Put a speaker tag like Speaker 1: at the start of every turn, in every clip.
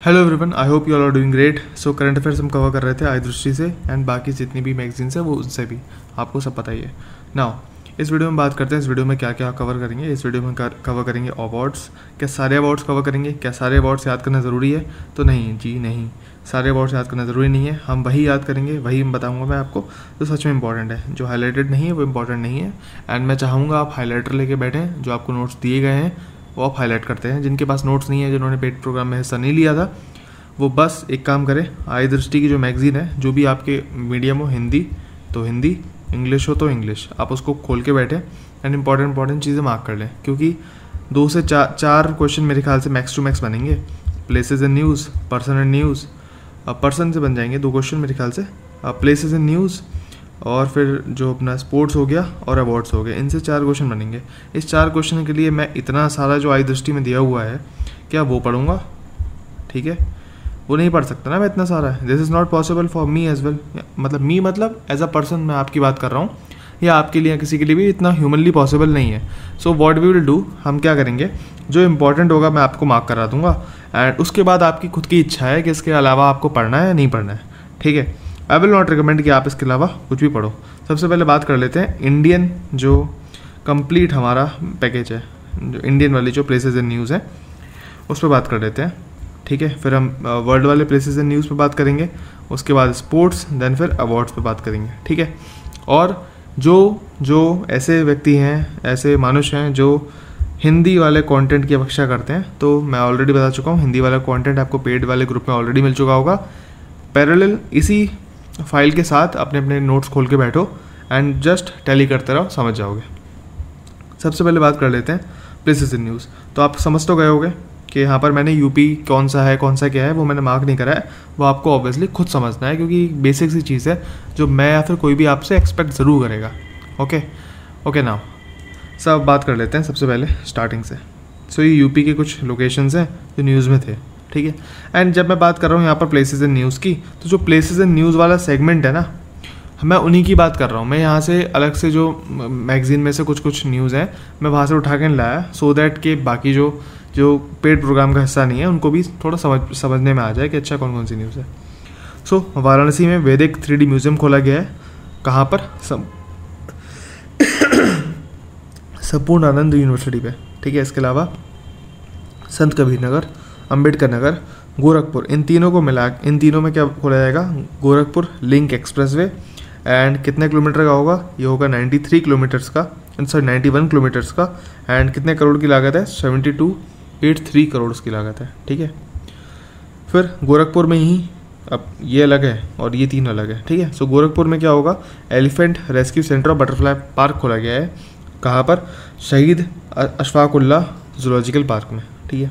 Speaker 1: Hello everyone, I hope you all are doing great. So current affairs हम cover कर रहे थे आई दृष्टि से एंड बाकी जितनी भी मैगजीन्स है वो उनसे भी, आपको सब पता ही है। नाउ इस वीडियो में बात करते हैं इस वीडियो में क्या क्या कवर करेंगे। इस वीडियो में कवर करेंगे अवार्ड्स। क्या सारे अवार्ड्स कवर करेंगे? क्या सारे अवार्ड्स याद करना ज़रूरी है? तो नहीं जी नहीं, सारे अवार्ड्स याद करना ज़रूरी नहीं है। हम वही याद करेंगे, वही हम बताऊंगा मैं आपको जो सच में इंपॉर्टेंट है। जो हाईलाइटेड नहीं है वो इंपॉर्टेंट नहीं है। एंड मैं चाहूँगा आप हाईलाइटर लेके बैठें, जो आपको नोट्स दिए गए हैं वो आप हाईलाइट करते हैं। जिनके पास नोट्स नहीं है, जिन्होंने पेड प्रोग्राम में हिस्सा नहीं लिया था, वो बस एक काम करें, आई दृष्टि की जो मैगज़ीन है, जो भी आपके मीडियम हो, हिंदी तो हिंदी, इंग्लिश हो तो इंग्लिश, आप उसको खोल के बैठे एंड इंपॉर्टेंट चीज़ें मार्क कर लें। क्योंकि 2 से 4 क्वेश्चन मेरे ख्याल से मैक्स टू मैक्स बनेंगे। Places in news, person in news, person से बन जाएंगे 2 क्वेश्चन मेरे ख्याल से, प्लेसेस इन न्यूज़, और फिर जो अपना स्पोर्ट्स हो गया और अवार्ड्स हो गए, इनसे 4 क्वेश्चन बनेंगे। इस 4 क्वेश्चन के लिए मैं इतना सारा जो आई दृष्टि में दिया हुआ है, क्या वो पढ़ूंगा? ठीक है, वो नहीं पढ़ सकता ना मैं इतना सारा। This is not possible for me as well. मतलब एज अ पर्सन मैं आपकी बात कर रहा हूँ, या आपके लिए किसी के लिए भी इतना ह्यूमनली पॉसिबल नहीं है। So what we will do, हम क्या करेंगे, जो इंपॉर्टेंट होगा मैं आपको मार्क करा दूंगा एंड उसके बाद आपकी खुद की इच्छा है कि इसके अलावा आपको पढ़ना है या नहीं पढ़ना है। ठीक है, आई विल नॉट रिकमेंड कि आप इसके अलावा कुछ भी पढ़ो। सबसे पहले बात कर लेते हैं इंडियन जो कंप्लीट हमारा पैकेज है, जो इंडियन वाली जो प्लेसेस इन न्यूज़ है उस पर बात कर लेते हैं। ठीक है, फिर हम वर्ल्ड वाले प्लेसेस इन न्यूज़ पे बात करेंगे, उसके बाद स्पोर्ट्स, देन फिर अवार्ड्स पे बात करेंगे। ठीक है, और जो ऐसे व्यक्ति हैं, ऐसे मनुष्य हैं जो हिंदी वाले कंटेंट की अपेक्षा करते हैं, तो मैं ऑलरेडी बता चुका हूँ, हिंदी वाला कंटेंट आपको पेड वाले ग्रुप में ऑलरेडी मिल चुका होगा। पैरेलल इसी फाइल के साथ अपने अपने नोट्स खोल के बैठो एंड जस्ट टैली करते रहो, समझ जाओगे। सबसे पहले बात कर लेते हैं प्लेसेस इन न्यूज़। तो आप समझ तो गए होगे कि यहाँ पर मैंने यूपी कौन सा है, कौन सा क्या है, वो मैंने मार्क नहीं करा है। वो आपको ऑब्वियसली खुद समझना है, क्योंकि बेसिक सी चीज़ है जो मैं या फिर कोई भी आपसे एक्सपेक्ट ज़रूर करेगा। ओके नाउ सब बात कर लेते हैं सबसे पहले स्टार्टिंग से। सो ये यूपी के कुछ लोकेशंस हैं जो न्यूज़ में थे। ठीक है, एंड जब मैं बात कर रहा हूँ यहाँ पर प्लेसेस इन न्यूज़ की, तो जो प्लेसेस इन न्यूज़ वाला सेगमेंट है ना, मैं उन्हीं की बात कर रहा हूँ। मैं यहाँ से अलग से जो मैगज़ीन में से कुछ न्यूज़ हैं मैं वहाँ से उठा के लाया, सो दैट के बाकी जो पेड प्रोग्राम का हिस्सा नहीं है उनको भी थोड़ा समझने में आ जाए कि अच्छा कौन सी न्यूज़ है। सो वाराणसी में वैदिक 3D म्यूज़ियम खोला गया है। कहाँ पर? संपूर्णानंद यूनिवर्सिटी पे। ठीक है, इसके अलावा संत कबीर नगर, अम्बेडकर नगर, गोरखपुर, इन तीनों में क्या खोला जाएगा? Gorakhpur link expressway. एंड कितने किलोमीटर का होगा? ये होगा 93 किलोमीटर्स का, 91 किलोमीटर्स का। एंड कितने करोड़ की लागत है? 7283 करोड़ की लागत है। ठीक है, फिर गोरखपुर में ही, अब ये अलग है और ये 3 अलग है। ठीक है, सो गोरखपुर में क्या होगा? एलिफेंट रेस्क्यू सेंटर और बटरफ्लाई पार्क खोला गया है। कहाँ पर? शहीद अशफाकुल्ला जूलॉजिकल पार्क में। ठीक है,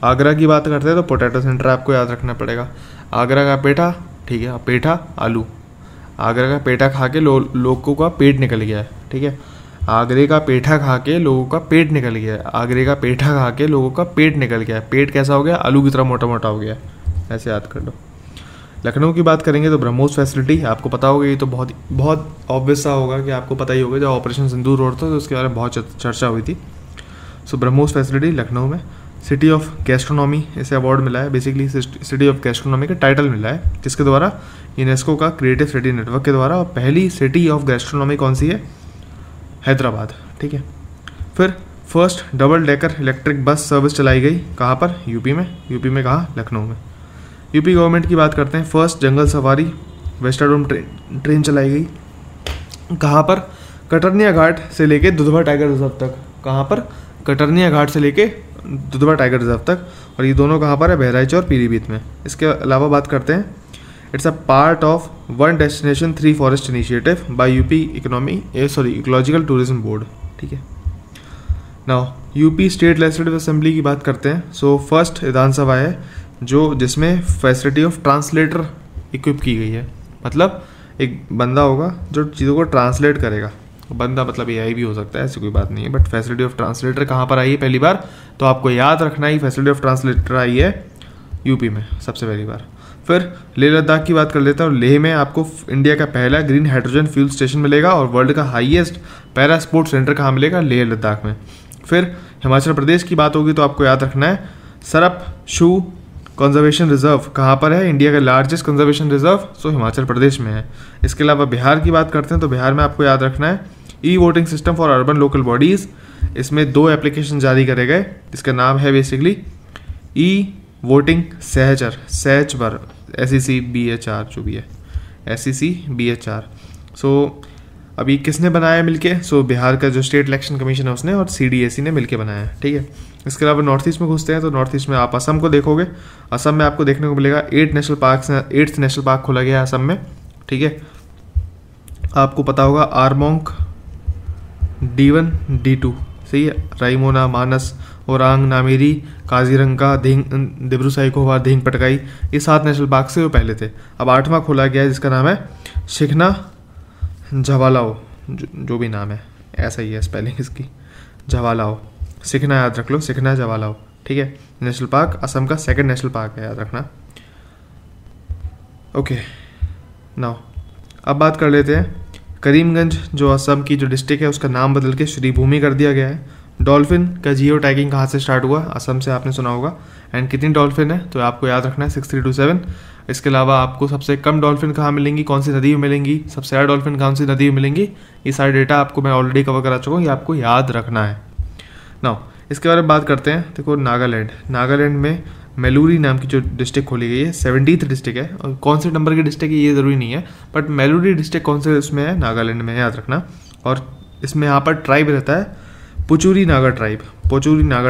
Speaker 1: आगरा की बात करते हैं तो पोटैटो सेंटर आपको याद रखना पड़ेगा। आगरा का पेठा, ठीक है, पेठा आलू, आगरा का पेठा खा के लोगों का पेट निकल गया है। ठीक है, आगरे का पेठा खा के लोगों का पेट निकल गया है। आगरे का पेठा खा के लोगों का पेट निकल गया है। पेट कैसा हो गया? आलू की तरह मोटा मोटा हो गया, ऐसे याद कर लो। लखनऊ की बात करेंगे तो ब्रह्मोस फैसिलिटी, आपको पता होगा, ये तो बहुत ऑब्वियस सा होगा कि आपको पता ही होगा। जब ऑपरेशन सिंदूर रोड था तो उसके बारे में बहुत चर्चा हुई थी। सो ब्रह्मोस फैसिलिटी लखनऊ में। सिटी ऑफ गैस्ट्रोनॉमी, इसे अवार्ड मिला है, बेसिकली सिटी ऑफ गैस्ट्रोनॉमी का टाइटल मिला है, किसके द्वारा? यूनेस्को का क्रिएटिव सिटी नेटवर्क के द्वारा। और पहली सिटी ऑफ गैस्ट्रोनॉमी कौन सी है? हैदराबाद। ठीक है, फिर first double decker electric bus service चलाई गई। कहाँ पर? यूपी में कहाँ? लखनऊ में। यूपी गवर्नमेंट की बात करते हैं, फर्स्ट जंगल सफारी वेस्टाडोम ट्रेन चलाई गई। कहाँ पर? कटरनिया घाट से लेके दुधवा टाइगर रिजर्व तक। कहाँ पर? कटरनिया घाट से लेके दुधवा टाइगर रिजर्व तक। और ये दोनों कहाँ पर है? बहराइच और पीलीभीत में। इसके अलावा बात करते हैं, it's a part of 1 destination 3 forest initiative by UP ecological tourism board. ठीक है, now UP state legislative assembly की बात करते हैं। सो फर्स्ट विधानसभा है जिसमें फैसिलिटी ऑफ ट्रांसलेटर इक्विप की गई है। मतलब एक बंदा होगा जो चीज़ों को ट्रांसलेट करेगा। बंदा मतलब AI भी हो सकता है, ऐसी कोई बात नहीं है, बट फैसिलिटी ऑफ ट्रांसलेटर कहाँ पर आई है पहली बार? तो आपको याद रखना ही, फैसिलिटी ऑफ ट्रांसलेटर आई है यूपी में सबसे पहली बार। फिर लेह लद्दाख की बात कर लेते हैं, और लेह में आपको इंडिया का पहला ग्रीन हाइड्रोजन फ्यूल स्टेशन मिलेगा, और वर्ल्ड का हाईएस्ट पैरा स्पोर्ट सेंटर कहाँ मिलेगा? लेह लद्दाख में। फिर हिमाचल प्रदेश की बात होगी तो आपको याद रखना है सरप शू कंजर्वेशन रिजर्व कहाँ पर है? इंडिया का largest conservation reserve so Himachal Pradesh में है। इसके अलावा बिहार की बात करते हैं तो बिहार में आपको याद रखना है e voting system for urban local bodies. इसमें 2 एप्लीकेशन जारी करे गए, इसका नाम है बेसिकली ई वोटिंग सहचर, सहचर SECBHR जो भी है, SECBHR। सो अभी किसने बनाया है मिलके? सो बिहार का जो स्टेट इलेक्शन कमीशन है उसने और CDSE ने मिलके बनाया है, ठीक है। इसके अलावा नॉर्थ ईस्ट में घुसते हैं तो नॉर्थ ईस्ट में आप असम को देखोगे। असम में आपको देखने को मिलेगा 8 नेशनल पार्क खोला गया है असम में, ठीक है। आपको पता होगा आरमोंग D1 D2 सही है, राइमोना, मानस, ओरांग, नामेरी, काजीरंगा, दिब्रू साइखोवा, धिंग पटकाई, ये 7 नेशनल पार्क से वो पहले थे। अब 8वां खोला गया है जिसका नाम है शिखना झवालाओ, जो भी नाम है ऐसा ही है स्पेलिंग इसकी, झवालाओ। शिखना याद रख लो, शिखना झवालाओ, ठीक है। नेशनल पार्क असम का 2nd नेशनल पार्क है, याद रखना। ओके नाउ अब बात कर लेते हैं करीमगंज जो असम की जो डिस्ट्रिक्ट है उसका नाम बदल के श्रीभूमि कर दिया गया है। डॉल्फिन का जियो टैगिंग कहाँ से स्टार्ट हुआ? असम से, आपने सुना होगा। एंड कितनी डॉल्फिन है तो आपको याद रखना है 6327। इसके अलावा आपको सबसे कम डॉल्फिन कहाँ मिलेंगी, कौन सी नदी में मिलेंगी, सबसे ज़्यादा डॉल्फिन कौन सी नदी में मिलेंगी, ये सारे डेटा आपको मैं ऑलरेडी कवर करा चुका हूँ, ये आपको याद रखना है। नाउ इसके बारे में बात करते हैं। देखो नागालैंड में मेलूरी नाम की जो डिस्ट्रिक्ट खोली गई है, 70th डिस्ट्रिक्ट है। और कौन से नंबर की डिस्ट्रिक्ट है ये ज़रूरी नहीं है, बट मेलूरी डिस्ट्रिक्ट कौन से उसमें है? नागालैंड में है, याद रखना। और इसमें यहाँ पर ट्राइब रहता है पोचुरी नागा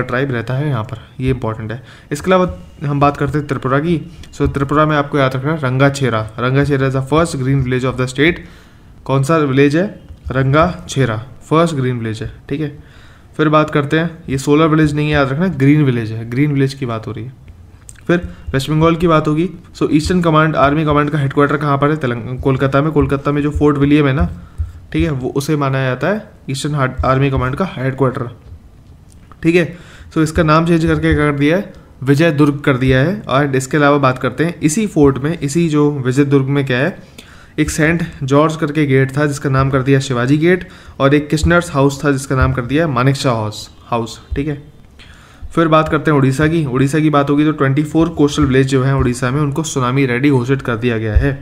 Speaker 1: ट्राइब रहता है यहाँ पर, ये इंपॉर्टेंट है। इसके अलावा हम बात करते हैं त्रिपुरा की। सो त्रिपुरा में आपको याद रखना Rangachhera is the first green village of the state. कौन सा विलेज है? रंगाछेरा, फर्स्ट ग्रीन विलेज है, ठीक है। फिर बात करते हैं, ये सोलर विलेज नहीं है, याद रखना ग्रीन विलेज है, ग्रीन विलेज की बात हो रही है। फिर वेस्ट बंगाल की बात होगी। सो ईस्टर्न कमांड आर्मी कमांड का हेडक्वार्टर कहाँ पर है? कोलकाता में जो फोर्ट विलियम है ना, ठीक है, वो उसे माना जाता है ईस्टर्न आर्मी कमांड का हेडक्वार्टर, ठीक है। सो इसका नाम चेंज करके कर दिया है विजय दुर्ग कर दिया है। और इसके अलावा बात करते हैं इसी फोर्ट में, इसी जो विजय दुर्ग में क्या है, एक सेंट जॉर्ज करके गेट था जिसका नाम कर दिया शिवाजी गेट, और एक किशनर्स हाउस था जिसका नाम कर दिया मानेकशॉ हाउस, ठीक है। फिर बात करते हैं उड़ीसा की बात होगी तो 24 कोस्टल विलेज जो है उड़ीसा में, उनको सुनामी रेडी घोषित कर दिया गया है।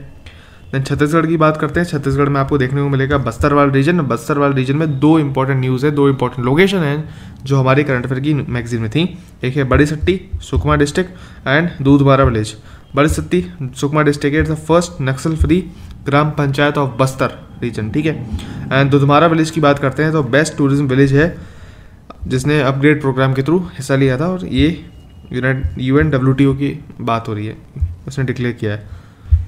Speaker 1: देन छत्तीसगढ़ की बात करते हैं। छत्तीसगढ़ में आपको देखने को मिलेगा बस्तरवाल रीजन में 2 इंपॉर्टेंट न्यूज़ है, 2 इंपॉर्टेंट लोकेशन है जो हमारी करंट अफेयर की मैगजीन में थी। एक है Badi Satti Sukma district and Dudhwara village. Badi Satti Sukma district is the first Naxal free gram panchayat of Bastar region, ठीक है। एंड दुधमारा विलेज की बात करते हैं तो बेस्ट टूरिज्म विलेज है जिसने अपग्रेड प्रोग्राम के थ्रू हिस्सा लिया था, और ये UNWTO की बात हो रही है, उसने डिक्लेयर किया है,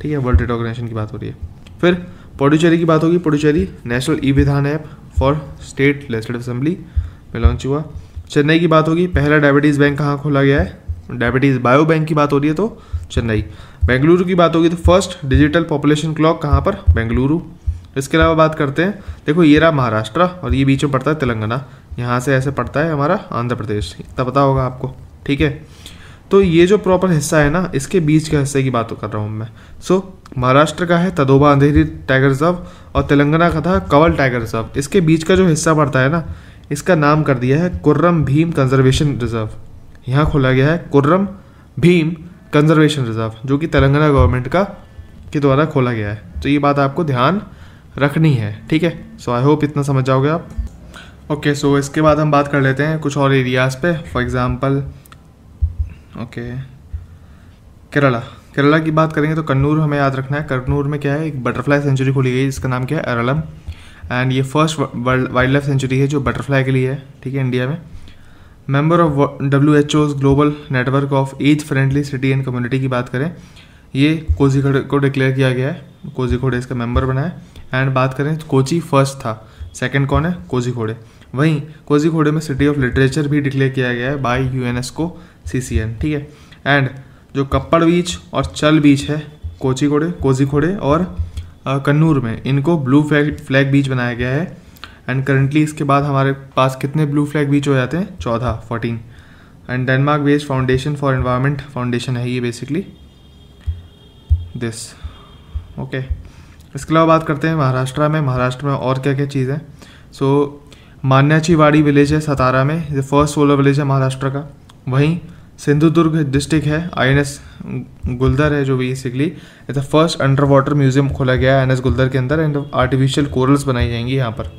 Speaker 1: ठीक है, वर्ल्ड ट्रेड ऑर्गेनाइजेशन की बात हो रही है। फिर पुडुचेरी की बात होगी। पुडुचेरी नेशनल ई विधान app for state legislative assembly में लॉन्च हुआ। चेन्नई की बात होगी, पहला डायबिटीज़ बैंक कहाँ खोला गया है? डायबिटीज़ बायो बैंक की बात हो रही है तो चेन्नई। बेंगलुरु की बात होगी तो फर्स्ट डिजिटल पॉपुलेशन क्लॉक कहाँ पर? बेंगलुरु। इसके अलावा बात करते हैं, देखो ये रहा महाराष्ट्र और ये बीच में पड़ता है तेलंगाना, यहाँ से ऐसे पड़ता है हमारा आंध्र प्रदेश, इतना पता होगा आपको, ठीक है। तो ये जो प्रॉपर हिस्सा है ना, इसके बीच के हिस्से की बात कर रहा हूँ मैं। सो महाराष्ट्र का है तदोबा अंधेरी टाइगर रिजर्व और तेलंगाना का था कवल टाइगर रिजर्व। इसके बीच का जो हिस्सा पड़ता है ना, इसका नाम कर दिया है कुर्रम भीम कंजर्वेशन रिजर्व। यहाँ खोला गया है कुर्रम भीम कंजर्वेशन रिजर्व, जो कि तेलंगाना गवर्नमेंट के द्वारा खोला गया है। तो ये बात आपको ध्यान रखनी है, ठीक है। सो आई होप इतना समझ जाओगे आप। ओके, सो इसके बाद हम बात कर लेते हैं कुछ और एरियाज़ पे। फॉर एग्जांपल केरला की बात करेंगे तो कन्नूर हमें याद रखना है। कन्नूर में क्या है, एक बटरफ्लाई सेंचुरी खोली गई जिसका नाम क्या है? एरलम। एंड ये फर्स्ट वाइल्ड लाइफ सेंचुरी है जो बटरफ्लाई के लिए है, ठीक है, इंडिया में। Member of WHO's global network of age friendly city and community की बात करें, ये कोझीकोड को डिक्लेयर किया गया है, कोझीकोड इसका मेंबर बना है। एंड बात करें तो कोची फर्स्ट था, सेकंड कौन है? कोझीकोड। वहीं कोझीकोड में सिटी ऑफ लिटरेचर भी डिक्लेयर किया गया है बाय UNESCO CCN, ठीक है। एंड जो कप्पड़ बीच और चल बीच है कोझीकोड और कन्नूर में, इनको ब्लू फ्लैग बीच बनाया गया है। एंड करंटली इसके बाद हमारे पास कितने ब्लू फ्लैग बीच हो जाते हैं? 14। And Denmark based foundation for environment foundation है ये बेसिकली दिस, ओके। इसके अलावा बात करते हैं महाराष्ट्र में और क्या क्या चीज़ है। सो मान्याचीवाड़ी विलेज है सतारा में, ये फर्स्ट सोलर विलेज है महाराष्ट्र का। वहीं सिंधुदुर्ग डिस्ट्रिक्ट है, INS गुलदर है जो basically it's the first under water museum खोला गया है INS गुलदर के अंदर एंड आर्टिफिशियल कोरल्स बनाई जाएंगी यहाँ पर।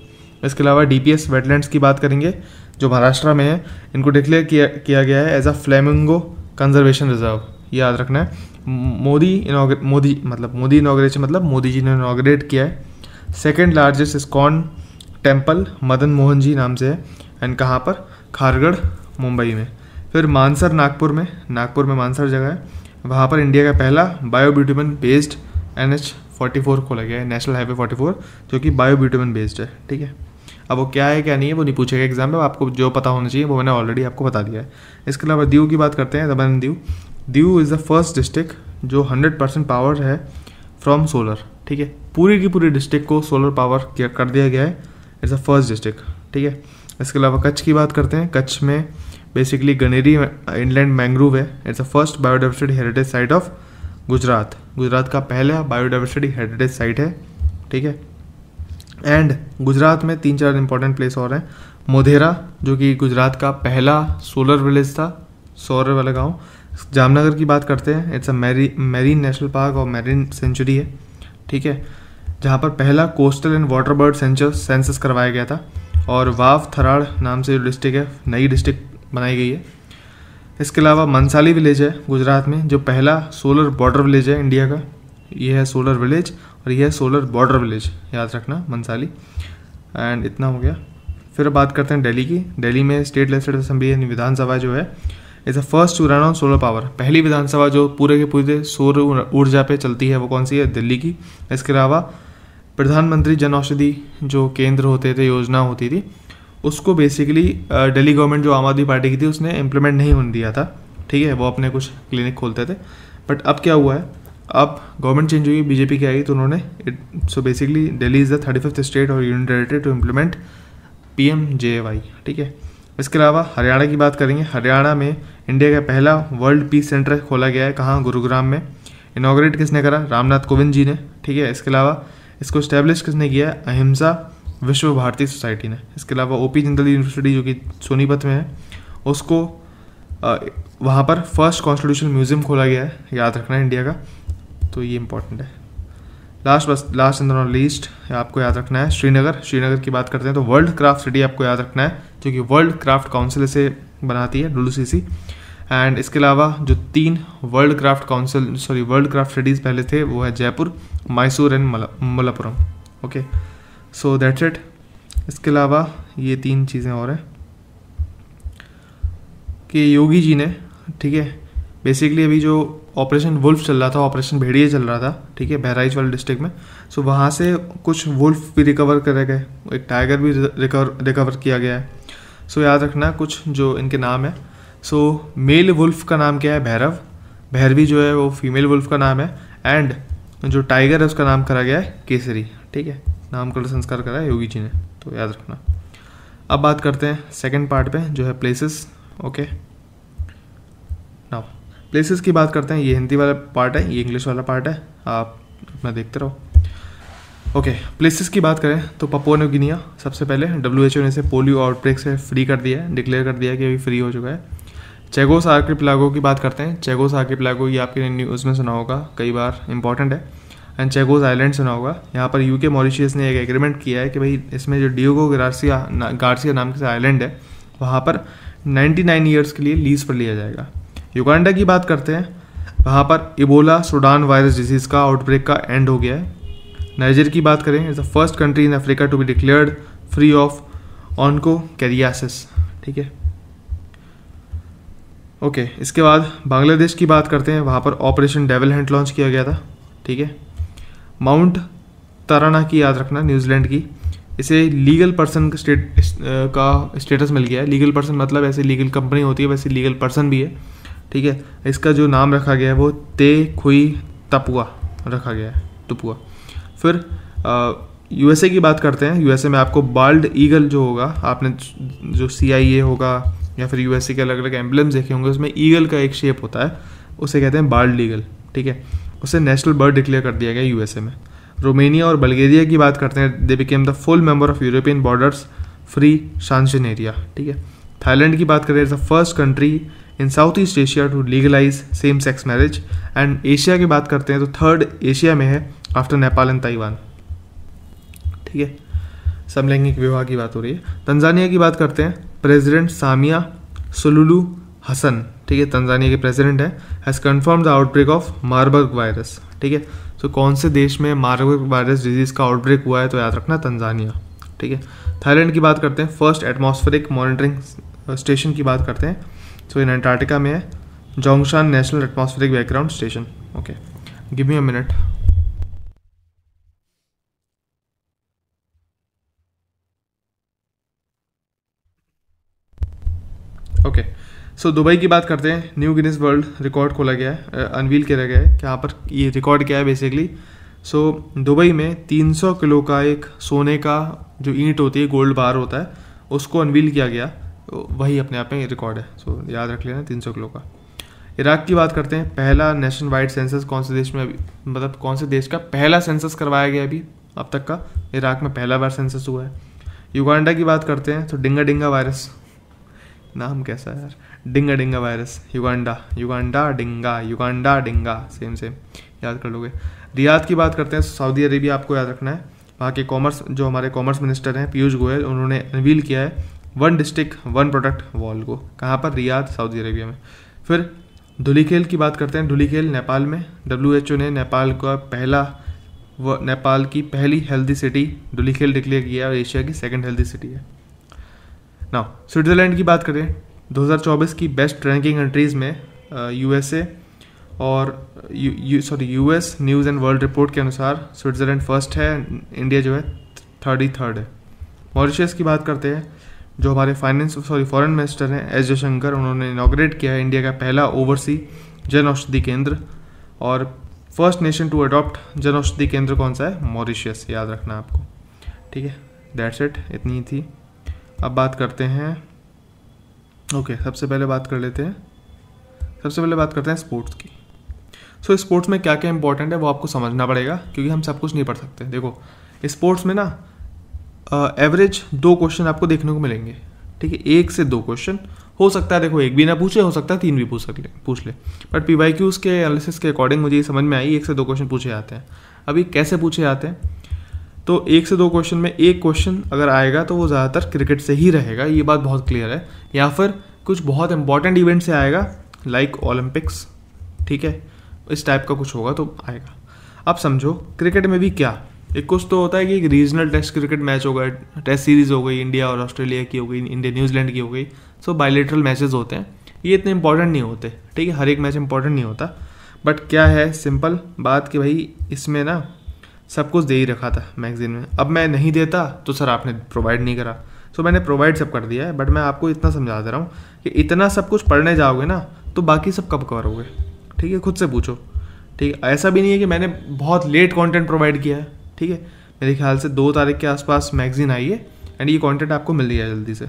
Speaker 1: इसके अलावा DPS वेटलैंड्स की बात करेंगे जो महाराष्ट्र में है, इनको डिक्लेयर किया गया है as a flamingo conservation reserve, याद रखना है। मोदी इनॉग्रेशन मतलब मोदी जी ने इनॉग्रेट किया है। Second largest ISKCON temple Madan Mohan ji नाम से है एंड कहाँ पर, खारगढ़ मुंबई में। फिर मानसर नागपुर में मानसर जगह है, वहाँ पर इंडिया का पहला बायोब्यूटामिन बेस्ड NH44 खोला गया है, नेशनल हाईवे 44, जो कि बायोब्यूटामिन बेस्ड है। ठीक है, अब वो क्या है क्या नहीं है वो नहीं पूछेगा एग्जाम में, आपको जो पता होना चाहिए वो मैंने ऑलरेडी आपको बता दिया है। इसके अलावा दीव की बात करते हैं, Daman Diu. Diu is the first district जो 100% पावर है फ्रॉम सोलर। ठीक है, पूरी की पूरी डिस्ट्रिक्ट को सोलर पावर कर दिया गया है, इट्स द फर्स्ट डिस्ट्रिक्ट। ठीक है, इसके अलावा कच्छ की बात करते हैं। कच्छ में बेसिकली गनेरी इनलैंड मैंग्रोव है, it's the first biodiversity heritage site of Gujarat का पहला बायोडाइवर्सिटी हेरिटेज साइट है। ठीक है, एंड गुजरात में 3-4 इंपॉर्टेंट प्लेस और हैं। मोधेरा जो कि गुजरात का पहला सोलर विलेज था, सौर वाला गांव। जामनगर की बात करते हैं, it's a marine national park और मैरीन सेंचुरी है। ठीक है, जहाँ पर पहला coastal and water bird census करवाया गया था। और वाव थराड़ नाम से जो डिस्ट्रिक्ट है, नई डिस्ट्रिक्ट बनाई गई है। इसके अलावा मनसाली विलेज है गुजरात में, जो पहला सोलर बॉर्डर विलेज है इंडिया का। ये है सोलर विलेज और ये है सोलर बॉर्डर विलेज, याद रखना मनसाली। एंड इतना हो गया। फिर बात करते हैं दिल्ली की। दिल्ली में स्टेट लेजिस्लेटिव असेंबली विधानसभा जो है is the first to run on solar power. पहली विधानसभा जो पूरे के पूरे सौर ऊर्जा पे चलती है वो कौन सी है, दिल्ली की। इसके अलावा प्रधानमंत्री जन औषधि जो केंद्र होते थे, योजना होती थी, उसको बेसिकली दिल्ली गवर्नमेंट जो आम आदमी पार्टी की थी उसने इम्प्लीमेंट नहीं होने दिया था। ठीक है, वो अपने कुछ क्लिनिक खोलते थे। बट अब क्या हुआ है, अब गवर्नमेंट चेंज हुई, बीजेपी की आई, तो उन्होंने so basically Delhi is the 35th state और union territory to implement PMJAY। ठीक है, इसके अलावा हरियाणा की बात करेंगे। हरियाणा में इंडिया का पहला वर्ल्ड पीस सेंटर खोला गया है, कहाँ, गुरुग्राम में। इनॉग्रेट किसने करा, रामनाथ कोविंद जी ने। ठीक है, इसके अलावा इसको स्टैब्लिश किसने किया है, अहिंसा विश्व भारती सोसाइटी ने। इसके अलावा OP जिंदल यूनिवर्सिटी जो कि सोनीपत में है, उसको वहाँ पर फर्स्ट कॉन्स्टिट्यूशन म्यूजियम खोला गया है, याद रखना है इंडिया का, तो ये इंपॉर्टेंट है। लास्ट एंड नॉट लीस्ट आपको याद रखना है श्रीनगर की बात करते हैं तो वर्ल्ड क्राफ्ट सिटी आपको याद रखना है, जो कि वर्ल्ड क्राफ्ट काउंसिल से बनाती है, WCC। एंड इसके अलावा जो 3 वर्ल्ड क्राफ्ट सिटीज़ पहले थे वो है Jaipur, Mysore and Malappuram. Okay, so that's it. इसके अलावा ये 3 चीज़ें और हैं कि योगी जी ने, ठीक है, बेसिकली अभी जो ऑपरेशन वुल्फ चल रहा था, ऑपरेशन भेड़िया चल रहा था, ठीक है, बहराइच वाले डिस्ट्रिक्ट में, सो वहाँ से कुछ वुल्फ भी रिकवर करे गए, एक टाइगर भी रिकवर किया गया है। सो याद रखना कुछ जो इनके नाम है। सो मेल वुल्फ का नाम क्या है, भैरवी जो है वो फीमेल वुल्फ का नाम है, एंड जो टाइगर है उसका नाम करा गया है केसरी। ठीक है, नामकरण संस्कार करा है योगी जी ने, तो याद रखना। अब बात करते हैं सेकेंड पार्ट पे जो है प्लेसेस। ओके, नाउ प्लेसेस की बात करते हैं। ये हिंदी वाला पार्ट है, ये इंग्लिश वाला पार्ट है, आप अपना देखते रहो। ओके, प्लेसेस की बात करें तो पपुआ न्यू गिनिया सबसे पहले WHO ने इसे पोलियो आउटब्रेक से फ्री कर दिया है, डिक्लेयर कर दिया है कि अभी फ्री हो चुका है। चेगोस आर्किपेलागो की बात करते हैं। चेगोस आर्किपेलागो ये आपके न्यूज़ में सुना होगा कई बार, इंपॉर्टेंट है। एंड चेगोस आइलैंड सुना होगा। यहाँ पर UK मॉरिशियस ने एक एग्रीमेंट किया है कि भाई इसमें जो डियोगो गार्सिया नाम के आइलैंड है वहाँ पर 99 ईयर्स के लिए लीज पर लिया जाएगा। युगांडा की बात करते हैं, वहाँ पर इबोला सुडान वायरस डिजीज़ का आउटब्रेक का एंड हो गया है। नाइजर की बात करें, is the first country in Africa to be declared free of onchocerciasis. ठीक है, ओके, इसके बाद बांग्लादेश की बात करते हैं। वहाँ पर ऑपरेशन डेविल हंट लॉन्च किया गया था। ठीक है, माउंट ताराना की याद रखना, न्यूजीलैंड की, इसे लीगल पर्सन का स्टेटस मिल गया है। लीगल पर्सन मतलब ऐसे लीगल कंपनी होती है वैसे लीगल पर्सन भी है। ठीक है, इसका जो नाम रखा गया है वो ते खुई तपुआ रखा गया है, टपुआ। फिर USA की बात करते हैं। USA में आपको बाल्ड ईगल जो होगा, आपने जो CIA होगा या फिर USA के अलग अलग एम्बलम्स देखे होंगे, उसमें ईगल का एक शेप होता है, उसे कहते हैं बाल्ड ईगल। ठीक है, उसे नेशनल बर्ड डिक्लेयर कर दिया गया USA में। रोमेनिया और बल्गेरिया की बात करते हैं, they became the full member of European borders free sanction area. ठीक है, थाईलैंड की बात करें, is the first country in south east Asia to legalize same sex marriage. And Asia की बात करते हैं तो थर्ड एशिया में है आफ्टर नेपाल एंड ताइवान। ठीक है, समलैंगिक विवाह की बात हो रही है। तंजानिया की बात करते हैं, प्रेसिडेंट सामिया सुलुलु हसन, ठीक है, तंजानिया के प्रेसिडेंट है, has confirm the outbreak of Marburg virus. ठीक है, तो कौन से देश में मार्बर्ग वायरस डिजीज़ का आउटब्रेक हुआ है, तो याद रखना तंजानिया। ठीक है, थाईलैंड की बात करते हैं, फर्स्ट एटमॉस्फेरिक मॉनिटरिंग स्टेशन की बात करते हैं, तो इन अंटार्कटिका में है Zhongshan national atmospheric background station. Okay, give me a minute. Okay, so Dubai की बात करते हैं, न्यू गिनीज वर्ल्ड रिकॉर्ड खोला गया है, अनवील किया गया है। यहाँ पर ये रिकॉर्ड क्या है बेसिकली, सो दुबई में 300 किलो का एक सोने का जो ईंट होती है, गोल्ड बार होता है, उसको अनवील किया गया, वही अपने आप में रिकॉर्ड है। सो याद रख लेना 300 किलो का। इराक की बात करते हैं, पहला नेशन वाइड सेंसस कौन से देश में अभी, मतलब कौन से देश का पहला सेंसस करवाया गया अभी अब तक का, इराक में पहला बार सेंसस हुआ है। युगांडा की बात करते हैं तो डिंगा डिंगा वायरस, नाम कैसा है यार, डिंगा डिंगा वायरस, युगांडा युगांडा डिंगा सेम याद कर लोगे। रियाद की बात करते हैं, सऊदी अरेबिया आपको याद रखना है। वहाँ के कॉमर्स, जो हमारे कॉमर्स मिनिस्टर हैं पीयूष गोयल, उन्होंने अनवील किया है 1 डिस्ट्रिक्ट 1 प्रोडक्ट वॉल को, कहाँ पर, रियाद सऊदी अरेबिया में। फिर धुलीखेल की बात करते हैं, धुलीखेल नेपाल में, WHO ने नेपाल की पहली हेल्दी सिटी धुलीखेल डिक्लेयर किया और एशिया की सेकंड हेल्दी सिटी है। नाउ स्विट्ज़रलैंड की बात करें, 2024 की बेस्ट रैंकिंग कंट्रीज़ में USA और US news and world report के अनुसार स्विट्ज़रलैंड फर्स्ट है, इंडिया जो है 33rd है। मॉरिशस की बात करते हैं, जो हमारे फॉरेन मिनिस्टर हैं एस जयशंकर, उन्होंने इनॉग्रेट किया है इंडिया का पहला ओवरसी जन औषधि केंद्र, और first nation to adopt Jan Aushadhi केंद्र कौन सा है, मॉरिशस, याद रखना आपको। ठीक है, दैट्स इट, इतनी ही थी। अब बात करते हैं, ओके, सबसे पहले बात करते हैं स्पोर्ट्स की। सो स्पोर्ट्स में क्या क्या इंपॉर्टेंट है वो आपको समझना पड़ेगा, क्योंकि हम सब कुछ नहीं पढ़ सकते। देखो स्पोर्ट्स में ना एवरेज 2 क्वेश्चन आपको देखने को मिलेंगे। ठीक है, 1 से 2 क्वेश्चन हो सकता है, देखो 1 भी ना पूछे, हो सकता है 3 भी पूछ ले, बट PYQs के एनालिसिस के अकॉर्डिंग मुझे ये समझ में आई 1 से 2 क्वेश्चन पूछे जाते हैं। अभी कैसे पूछे जाते हैं, तो 1 से 2 क्वेश्चन में एक क्वेश्चन अगर आएगा तो वो ज़्यादातर क्रिकेट से ही रहेगा, ये बात बहुत क्लियर है, या फिर कुछ बहुत इंपॉर्टेंट इवेंट से आएगा, लाइक ओलंपिक्स। ठीक है, इस टाइप का कुछ होगा तो आएगा। अब समझो क्रिकेट में भी क्या, एक कुछ तो होता है कि एक रीजनल टेस्ट क्रिकेट मैच होगा, टेस्ट सीरीज़ हो गई, इंडिया और ऑस्ट्रेलिया की हो गई, इंडिया न्यूजीलैंड की हो गई, सो बायलैटरल मैचेस होते हैं, ये इतने इंपॉर्टेंट नहीं होते। ठीक है, हर एक मैच इंपॉर्टेंट नहीं होता, बट क्या है सिंपल बात कि भाई इसमें ना सब कुछ दे ही रखा था मैगजीन में, अब मैं नहीं देता तो सर आपने प्रोवाइड नहीं करा, सो मैंने प्रोवाइड सब कर दिया है, बट मैं आपको इतना समझा दे रहा हूँ कि इतना सब कुछ पढ़ने जाओगे ना तो बाकी सब कब कवर होगे। ठीक है, खुद से पूछो। ठीक है, ऐसा भी नहीं है कि मैंने बहुत लेट कंटेंट प्रोवाइड किया है। ठीक है, मेरे ख्याल से 2 तारीख के आसपास मैगजीन आई है एंड ये कंटेंट आपको मिल गया जल्दी से,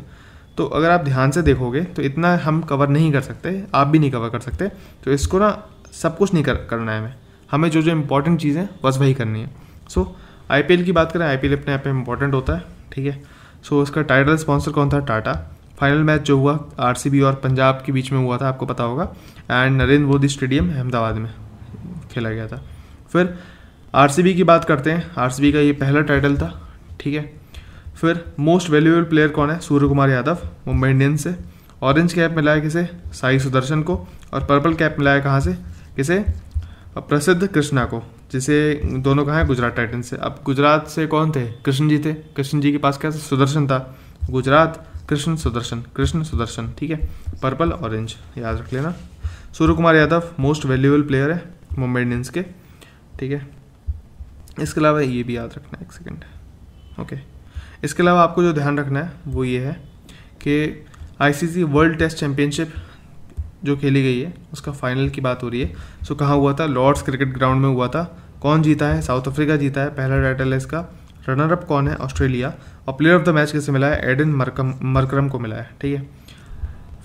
Speaker 1: तो अगर आप ध्यान से देखोगे तो इतना हम कवर नहीं कर सकते, आप भी नहीं कवर कर सकते, तो इसको ना सब कुछ नहीं करना है हमें जो जो इंपॉर्टेंट चीज़ें बस वही करनी है। सो IPL की बात करें, IPL अपने आप में इंपॉर्टेंट होता है। ठीक है, सो उसका टाइटल स्पॉन्सर कौन था, टाटा। फाइनल मैच जो हुआ RCB और पंजाब के बीच में हुआ था, आपको पता होगा, एंड नरेंद्र मोदी स्टेडियम अहमदाबाद में खेला गया था। फिर RCB की बात करते हैं, RCB का ये पहला टाइटल था। ठीक है, फिर मोस्ट वैल्यूएबल प्लेयर कौन है, सूर्य कुमार यादव, मुंबई इंडियंस से। ऑरेंज कैप मिला है किसे, साई सुदर्शन को, और पर्पल कैप मिला है कहाँ से, किसे, प्रसिद्ध कृष्णा को, जिसे दोनों कहाँ है, गुजरात टाइटंस से। अब गुजरात से कौन थे, कृष्ण जी थे, कृष्ण जी के पास क्या सुदर्शन था, गुजरात कृष्ण सुदर्शन। ठीक है, पर्पल ऑरेंज याद रख लेना। Surya Kumar Yadav most valuable player है मुंबई इंडियंस के। ठीक है, इसके अलावा ये भी याद रखना है, 1 सेकेंड। ओके, इसके अलावा आपको जो ध्यान रखना है वो ये है कि ICC वर्ल्ड टेस्ट चैम्पियनशिप जो खेली गई है उसका फाइनल की बात हो रही है। सो कहाँ हुआ था, लॉर्ड्स क्रिकेट ग्राउंड में हुआ था। कौन जीता है, साउथ अफ्रीका जीता है, पहला टाइटल है इसका। रनर अप कौन है, ऑस्ट्रेलिया, और प्लेयर ऑफ द मैच किसे मिला है, एडन मरकरम को मिला है। ठीक है,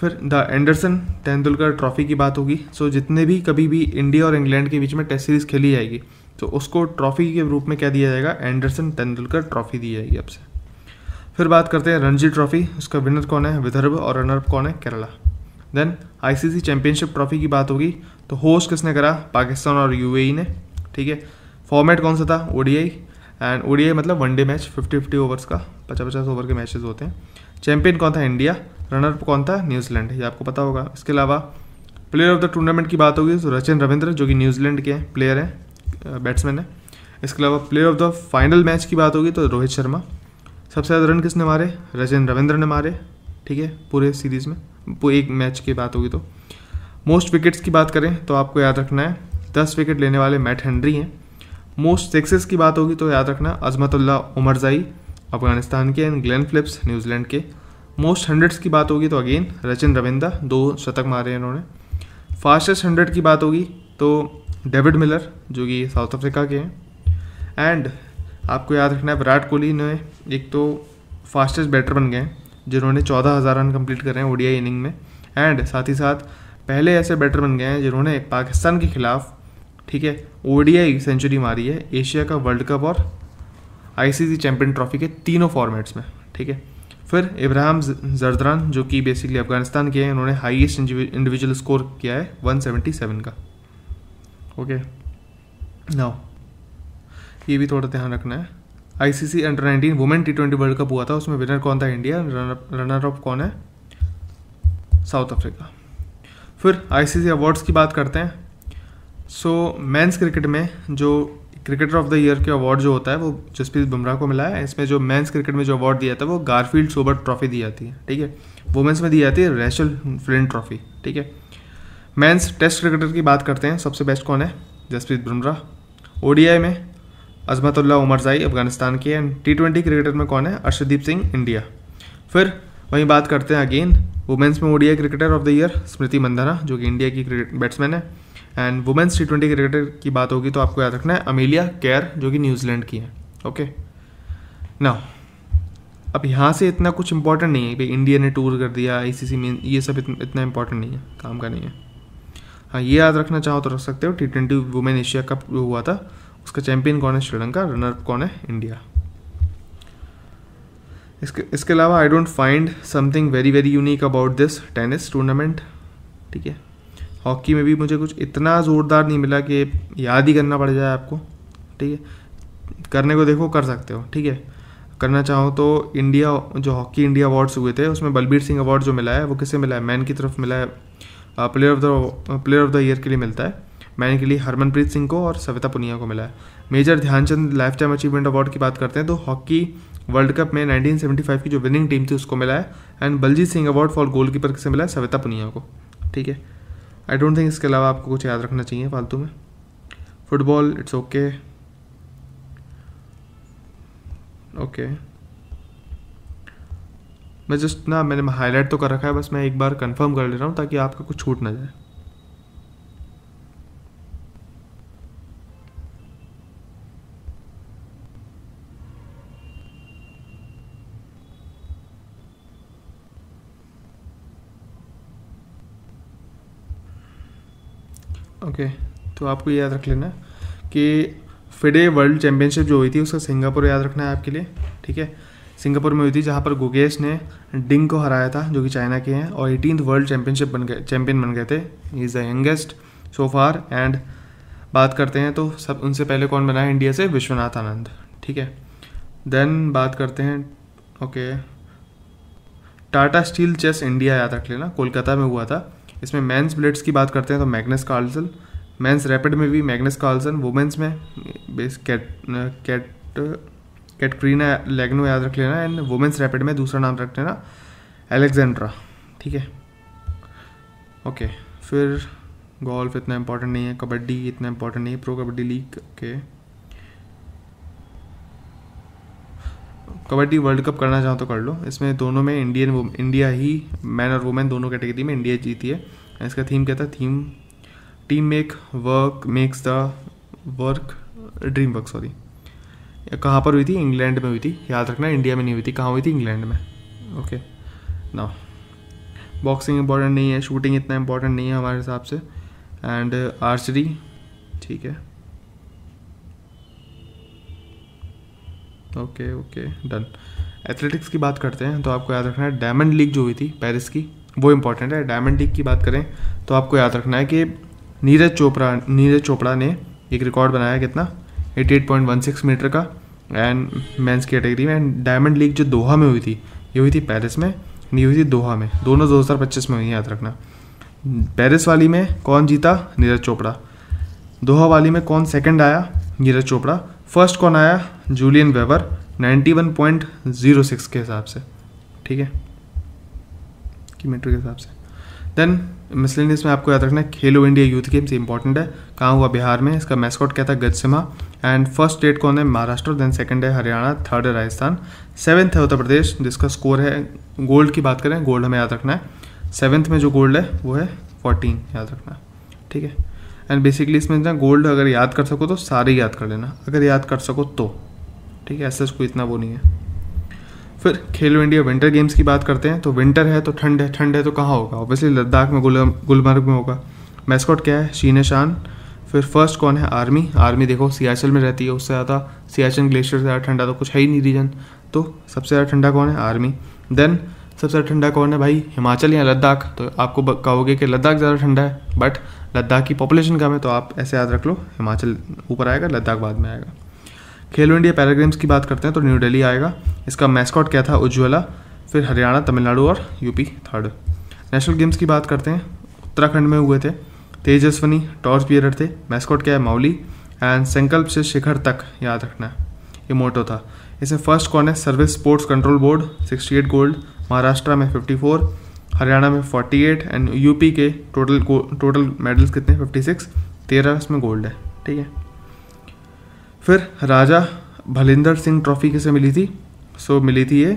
Speaker 1: फिर द एंडरसन तेंदुलकर ट्रॉफी की बात होगी। सो जितने भी कभी भी इंडिया और इंग्लैंड के बीच में टेस्ट सीरीज़ खेली जाएगी तो उसको ट्रॉफी के रूप में क्या दिया जाएगा, एंडरसन तेंदुलकर ट्रॉफी दी जाएगी अब से। फिर बात करते हैं रणजी ट्रॉफी, उसका विनर कौन है, विदर्भ, और रनर अप कौन है, Kerala. Then ICC championship trophy की बात होगी तो होस्ट किसने करा, पाकिस्तान और यूएई ने, ठीक है। फॉर्मेट कौन सा था, ओडीआई, एंड ओडीआई मतलब वनडे मैच 50-50 ओवर्स का, 50-50 ओवर के मैचेस होते हैं। चैंपियन कौन था, इंडिया। रनर अप कौन था, न्यूजीलैंड, ये आपको पता होगा। इसके अलावा प्लेयर ऑफ द टूर्नामेंट की बात होगी तो रचिन रविंद्र जो कि न्यूजीलैंड के प्लेयर हैं, बैट्समैन है। इसके अलावा player of the final match की बात होगी तो रोहित शर्मा। सबसे ज़्यादा रन किसने मारे, रचिन रविंद्र ने मारे, ठीक है, पूरे सीरीज़ में, एक मैच की बात होगी तो। मोस्ट विकेट्स की बात करें तो आपको याद रखना है 10 विकेट लेने वाले मैट हेनरी हैं। मोस्ट सिक्सेस की बात होगी तो याद रखना अजमतुल्लाह उमरजाई अफगानिस्तान के एंड ग्लेन फिलिप्स न्यूजीलैंड के। मोस्ट हंड्रेड्स की बात होगी तो अगेन रचिन रविंद्र, 2 शतक मारे हैं इन्होंने। फास्टेस्ट 100 की बात होगी तो डेविड मिलर जो कि साउथ अफ्रीका के हैं। एंड आपको याद रखना है विराट कोहली ने एक तो फास्टेस्ट बैटर बन गए हैं जिन्होंने 14,000 रन कंप्लीट कर रहे हैं ओडीआई इनिंग में। एंड साथ ही साथ पहले ऐसे बैटर बन गए हैं जिन्होंने पाकिस्तान के खिलाफ, ठीक है, ओडीआई सेंचुरी मारी है एशिया का, वर्ल्ड कप और आईसीसी चैंपियन ट्रॉफी के तीनों फॉर्मेट्स में, ठीक है। फिर इब्राहिम जरदान जो कि बेसिकली अफगानिस्तान के हैं, उन्होंने हाईएस्ट इंडिविजुअल स्कोर किया है 177 का। ओके, नाउ ये भी थोड़ा ध्यान रखना है। ICC under 19 women T20 world cup हुआ था, उसमें विनर कौन था, इंडिया। रनर अप कौन है, साउथ अफ्रीका। फिर आईसीसी अवार्ड्स की बात करते हैं। सो मेंस क्रिकेट में जो क्रिकेटर ऑफ द ईयर के अवार्ड जो होता है वो जसप्रीत बुमराह को मिला है। इसमें जो मेंस क्रिकेट में जो अवार्ड दिया था वो गारफील्ड सोबर ट्रॉफी दी जाती है, ठीक है। वुमेन्स में दी जाती है रैचल फ्लिंट ट्रॉफी, ठीक है। मेंस टेस्ट क्रिकेटर की बात करते हैं, सबसे बेस्ट कौन है, जसप्रीत बुमराह। ओडीआई में अजमतुल्लाह उमरजाई अफगानिस्तान के, एंड T20 क्रिकेटर में कौन है, अर्शदीप सिंह इंडिया। फिर वहीं बात करते हैं अगेन वुमेन्स में ODI cricketer of the year Smriti Mandhana जो कि इंडिया की बैट्समैन है। एंड वुमेन्स T20 क्रिकेटर की बात होगी तो आपको याद रखना है अमेलिया केयर जो कि न्यूजीलैंड की है। ओके, नाउ अब यहाँ से इतना कुछ इंपॉर्टेंट नहीं है कि इंडिया ने टूर कर दिया, आईसीसी में, ये सब इतना इंपॉर्टेंट नहीं है, काम का नहीं है। हाँ, ये याद रखना चाहो तो रख सकते हो। T20 वुमेन एशिया कप जो हुआ था उसका चैंपियन कौन है, श्रीलंका। रनर कौन है, इंडिया। इसके अलावा I don't find something very very unique about this tennis tournament, ठीक है। हॉकी में भी मुझे कुछ इतना ज़ोरदार नहीं मिला कि याद ही करना पड़ जाए आपको, ठीक है। करने को देखो कर सकते हो, ठीक है। करना चाहो तो इंडिया जो हॉकी इंडिया अवार्ड्स हुए थे उसमें बलबीर सिंह अवार्ड जो मिला है वो किसे मिला है, मैन की तरफ मिला है। प्लेयर ऑफ द ईयर के लिए मिलता है, मैन के लिए हरमनप्रीत सिंह को और सविता पुनिया को मिला है। Major Dhyan Chand life time achievement award की बात करते हैं तो हॉकी वर्ल्ड कप में 1975 की जो विनिंग टीम थी उसको मिला है। And Baljit Singh award for goalkeeper किसे मिला है, सविता पुनिया को, ठीक है। आई डोंट थिंक इसके अलावा आपको कुछ याद रखना चाहिए फालतू में। Football it's okay, okay. मैं जस्ट ना मैंने हाईलाइट तो कर रखा है, बस मैं एक बार कंफर्म कर ले रहा हूँ ताकि आपका कुछ छूट ना जाए। ओके, तो आपको याद रख लेना कि फिडे वर्ल्ड चैम्पियनशिप जो हुई थी उसका सिंगापुर याद रखना है आपके लिए, ठीक है। सिंगापुर में हुई थी जहाँ पर गुगेश ने डिंग को हराया था जो कि चाइना के हैं और 18th वर्ल्ड चैम्पियन बन गए थे। He is the youngest so far. And बात करते हैं तो सब उनसे पहले कौन बना है इंडिया से, विश्वनाथ आनंद, ठीक है। देन बात करते हैं, okay, Tata steel chess India याद रख लेना, कोलकाता में हुआ था। इसमें मेंस ब्लेड्स की बात करते हैं तो मैग्नस कार्लसन, मेंस रैपिड में भी मैग्नस कार्लसन, वुमेंस में कैटरीना लेग्नो याद रख लेना। एंड वुमेंस रैपिड में दूसरा नाम रख लेना एलेक्जेंड्रा, ठीक है। ओके, फिर गोल्फ इतना इंपॉर्टेंट नहीं है, कबड्डी इतना इंपॉर्टेंट नहीं है, pro kabaddi league, okay. Kabaddi world cup करना चाहो तो कर लो, इसमें दोनों में इंडिया ही मैन और वुमेन दोनों कैटेगरी में इंडिया जीती है। इसका थीम क्या था, team makes the work dream work, sorry. कहाँ पर हुई थी, इंग्लैंड में हुई थी, याद रखना, इंडिया में नहीं हुई थी। कहाँ हुई थी, इंग्लैंड में, ओके। ना बॉक्सिंग इंपॉर्टेंट नहीं है, शूटिंग इतना इंपॉर्टेंट नहीं है हमारे हिसाब से। एंड आर्चरी, ठीक है, ओके, डन। एथलेटिक्स की बात करते हैं तो आपको याद रखना है डायमंड लीग जो हुई थी पेरिस की वो इंपॉर्टेंट है। डायमंड लीग की बात करें तो आपको याद रखना है कि नीरज चोपड़ा ने एक रिकॉर्ड बनाया कितना 88.16 मीटर का एंड मेंस कैटेगरी में। एंड डायमंड लीग जो दोहा में हुई थी, ये हुई थी पेरिस में, नहीं हुई थी दोहा में, दोनों 2025 में हुई, याद रखना। पेरिस वाली में कौन जीता? नीरज चोपड़ा। दोहा वाली में कौन सेकंड आया? नीरज चोपड़ा। फर्स्ट कौन आया? जूलियन वेबर 91.06 के हिसाब से, ठीक है, कि मीटर के हिसाब से। देन मिसलेनियस में आपको याद रखना है खेलो इंडिया यूथ गेम्स, इंपॉर्टेंट है। कहाँ हुआ? बिहार में। इसका मैस्कॉट क्या था? गजसिम्हा। एंड फर्स्ट स्टेट कौन है? महाराष्ट्र। देन सेकंड है हरियाणा, थर्ड है राजस्थान, सेवन्थ है उत्तर प्रदेश, जिसका स्कोर है, गोल्ड की बात करें, गोल्ड हमें याद रखना है, सेवन्थ में जो गोल्ड है वो है 14, याद रखना, ठीक है। एंड बेसिकली इसमें ना गोल्ड अगर याद कर सको तो सारे याद कर लेना, अगर याद कर सको तो, ठीक है, ऐसा कोई इतना वो नहीं है। फिर खेलो इंडिया विंटर गेम्स की बात करते हैं तो विंटर है तो ठंड है, ठंड है तो कहाँ होगा? ऑब्वियसली लद्दाख में, गुलमर्ग में होगा। मैस्कॉट क्या है? शीन शान। फिर फर्स्ट कौन है? आर्मी। आर्मी देखो सियाचिन में रहती है, उससे ज़्यादा सियाचिन ग्लेशियर से ज़्यादा ठंडा तो कुछ है ही नहीं रीजन, तो सबसे ज़्यादा ठंडा कौन है? आर्मी। देन सबसे ज़्यादा ठंडा कौन है भाई? हिमाचल या लद्दाख। तो आपको कहोगे कि लद्दाख ज़्यादा ठंडा है, बट लद्दाख की पॉपुलेशन कम है, तो आप ऐसे याद रख लो, हिमाचल ऊपर आएगा, लद्दाख बाद में आएगा। खेलो इंडिया पैरा गेम्स की बात करते हैं तो न्यू दिल्ली आएगा। इसका मैस्कॉट क्या था? उज्ज्वला। फिर हरियाणा, तमिलनाडु और यूपी थर्ड। नेशनल गेम्स की बात करते हैं, उत्तराखंड में हुए थे। तेजस्वनी टॉर्च बियरर थे। मैस्कॉट क्या है? मौली। एंड संकल्प से शिखर तक, याद रखना है, ये मोटो था। इसमें फर्स्ट कौन है? Service sports control board, 68 gold. Maharashtra में 54, हरियाणा में 48 एंड यूपी के टोटल मेडल्स कितने? 56, 13 इसमें गोल्ड है, ठीक है। फिर राजा भलिंदर सिंह ट्रॉफी किसे मिली थी? सो मिली थी ये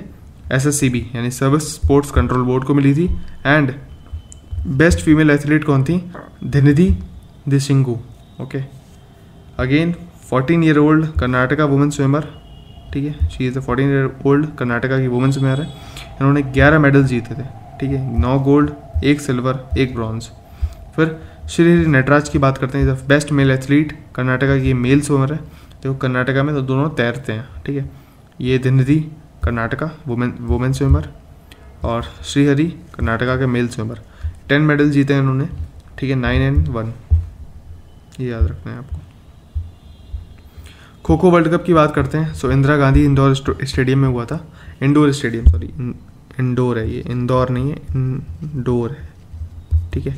Speaker 1: SSCB यानी सर्विस स्पोर्ट्स कंट्रोल बोर्ड को मिली थी। एंड बेस्ट फीमेल एथलीट कौन थी? Dhinidhi Desinghu, okay. Again 14 year old Karnataka women swimmer, ठीक है, she is a 14 year old Karnataka की वुमेन स्विमर है। इन्होंने 11 मेडल जीते थे, ठीक है, 9 गोल्ड, 1 सिल्वर, 1 ब्रॉन्ज। फिर श्री नटराज की बात करते हैं, बेस्ट मेल एथलीट कर्नाटका की मेल स्विमर है। देखो कर्नाटका में तो दोनों तैरते हैं, ठीक है। ये धिनिधि कर्नाटका वुमेन स्विमर और श्रीहरि कर्नाटका के मेल स्विमर। 10 मेडल जीते हैं इन्होंने, ठीक है, 9 and 1, ये याद रखना है आपको। खो खो वर्ल्ड कप की बात करते हैं। सो इंदिरा गांधी इंदौर स्टेडियम में हुआ था। इंडोर स्टेडियम, सॉरी, इंडोर है ये, इंदौर नहीं है, इंडोर है, ठीक है,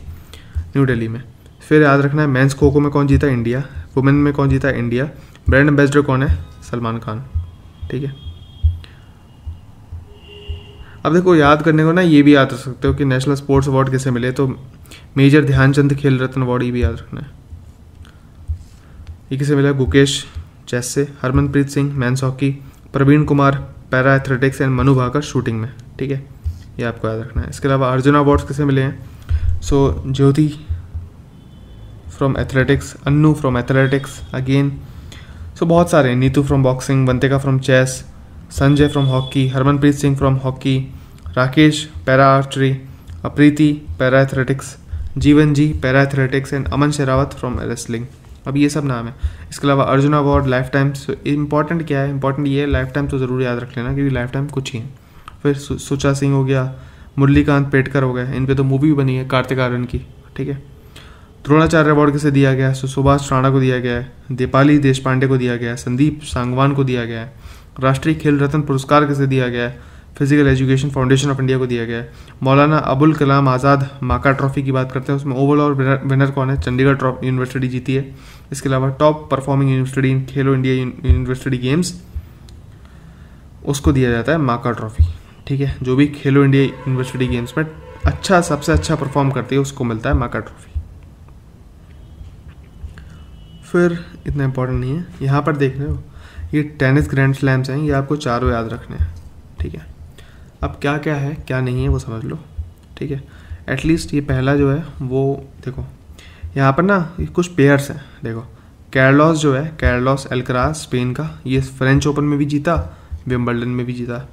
Speaker 1: न्यू दिल्ली में। फिर याद रखना है मेंस खो खो में कौन जीता? इंडिया। वुमेन में कौन जीता? इंडिया। ब्रांड एम्बेसडर कौन है? सलमान खान, ठीक है। अब देखो याद करने को ना ये भी याद रख सकते हो कि नेशनल स्पोर्ट्स अवार्ड किसे मिले, तो मेजर ध्यानचंद खेल रत्न अवार्ड, ये भी याद रखना है। ये किसे मिला? गुकेश चेस से, Harmanpreet Singh men's hockey, Praveen Kumar para athletics and Manu Bhaker shooting में, ठीक है, ये आपको याद रखना है। इसके अलावा अर्जुन अवार्ड्स किसे मिले हैं? So Jyoti from athletics, Annu from athletics again, so बहुत सारे हैं, Neetu from boxing, Vantika from chess, Sanjay from hockey, Harmanpreet Singh from hockey, Rakesh para archery, Apreeti para athletics, Jeevan ji para athletics and Aman Sehrawat from wrestling. अब ये सब नाम है। इसके अलावा Arjun award life time, important क्या है? इंपॉर्टेंट ये है, लाइफ टाइम तो ज़रूर याद रख लेना क्योंकि लाइफ टाइम कुछ ही है। फिर सुचा सिंह हो गया, मुरलीकांत पेटकर हो गया, इन पे तो मूवी भी बनी है कार्तिक आर्यन की, ठीक है। द्रोणाचार्य अवार्ड किसे दिया गया है? सुभाष राणा को दिया गया है, दीपाली देशपांडे को दिया गया है, संदीप सांगवान को दिया गया है। राष्ट्रीय खेल रत्न पुरस्कार किसे दिया गया है? Physical education foundation of India को दिया गया है। मौलाना अबुल कलाम आज़ाद माका ट्रॉफी की बात करते हैं, उसमें ओवरऑल विनर कौन है? चंडीगढ़ यूनिवर्सिटी जीती है। इसके अलावा टॉप परफॉर्मिंग यूनिवर्सिटी इन खेलो इंडिया यूनिवर्सिटी गेम्स, उसको दिया जाता है माका ट्रॉफी, ठीक है। जो भी खेलो इंडिया यूनिवर्सिटी गेम्स में अच्छा, सबसे अच्छा परफॉर्म करती है उसको मिलता है माका ट्रॉफी। फिर इतना इंपॉर्टेंट नहीं है, यहाँ पर देख रहे हो ये टेनिस ग्रैंड स्लैम्स हैं, ये आपको चारों याद रखने हैं, ठीक है। अब क्या क्या है क्या नहीं है वो समझ लो, ठीक है। एटलीस्ट ये पहला जो है वो देखो, यहाँ पर ना कुछ पेयर्स हैं, देखो कैर्लोस जो है, कैर्लोस एल्कराज स्पेन का, ये फ्रेंच ओपन में भी जीता, विंबलडन में भी जीता।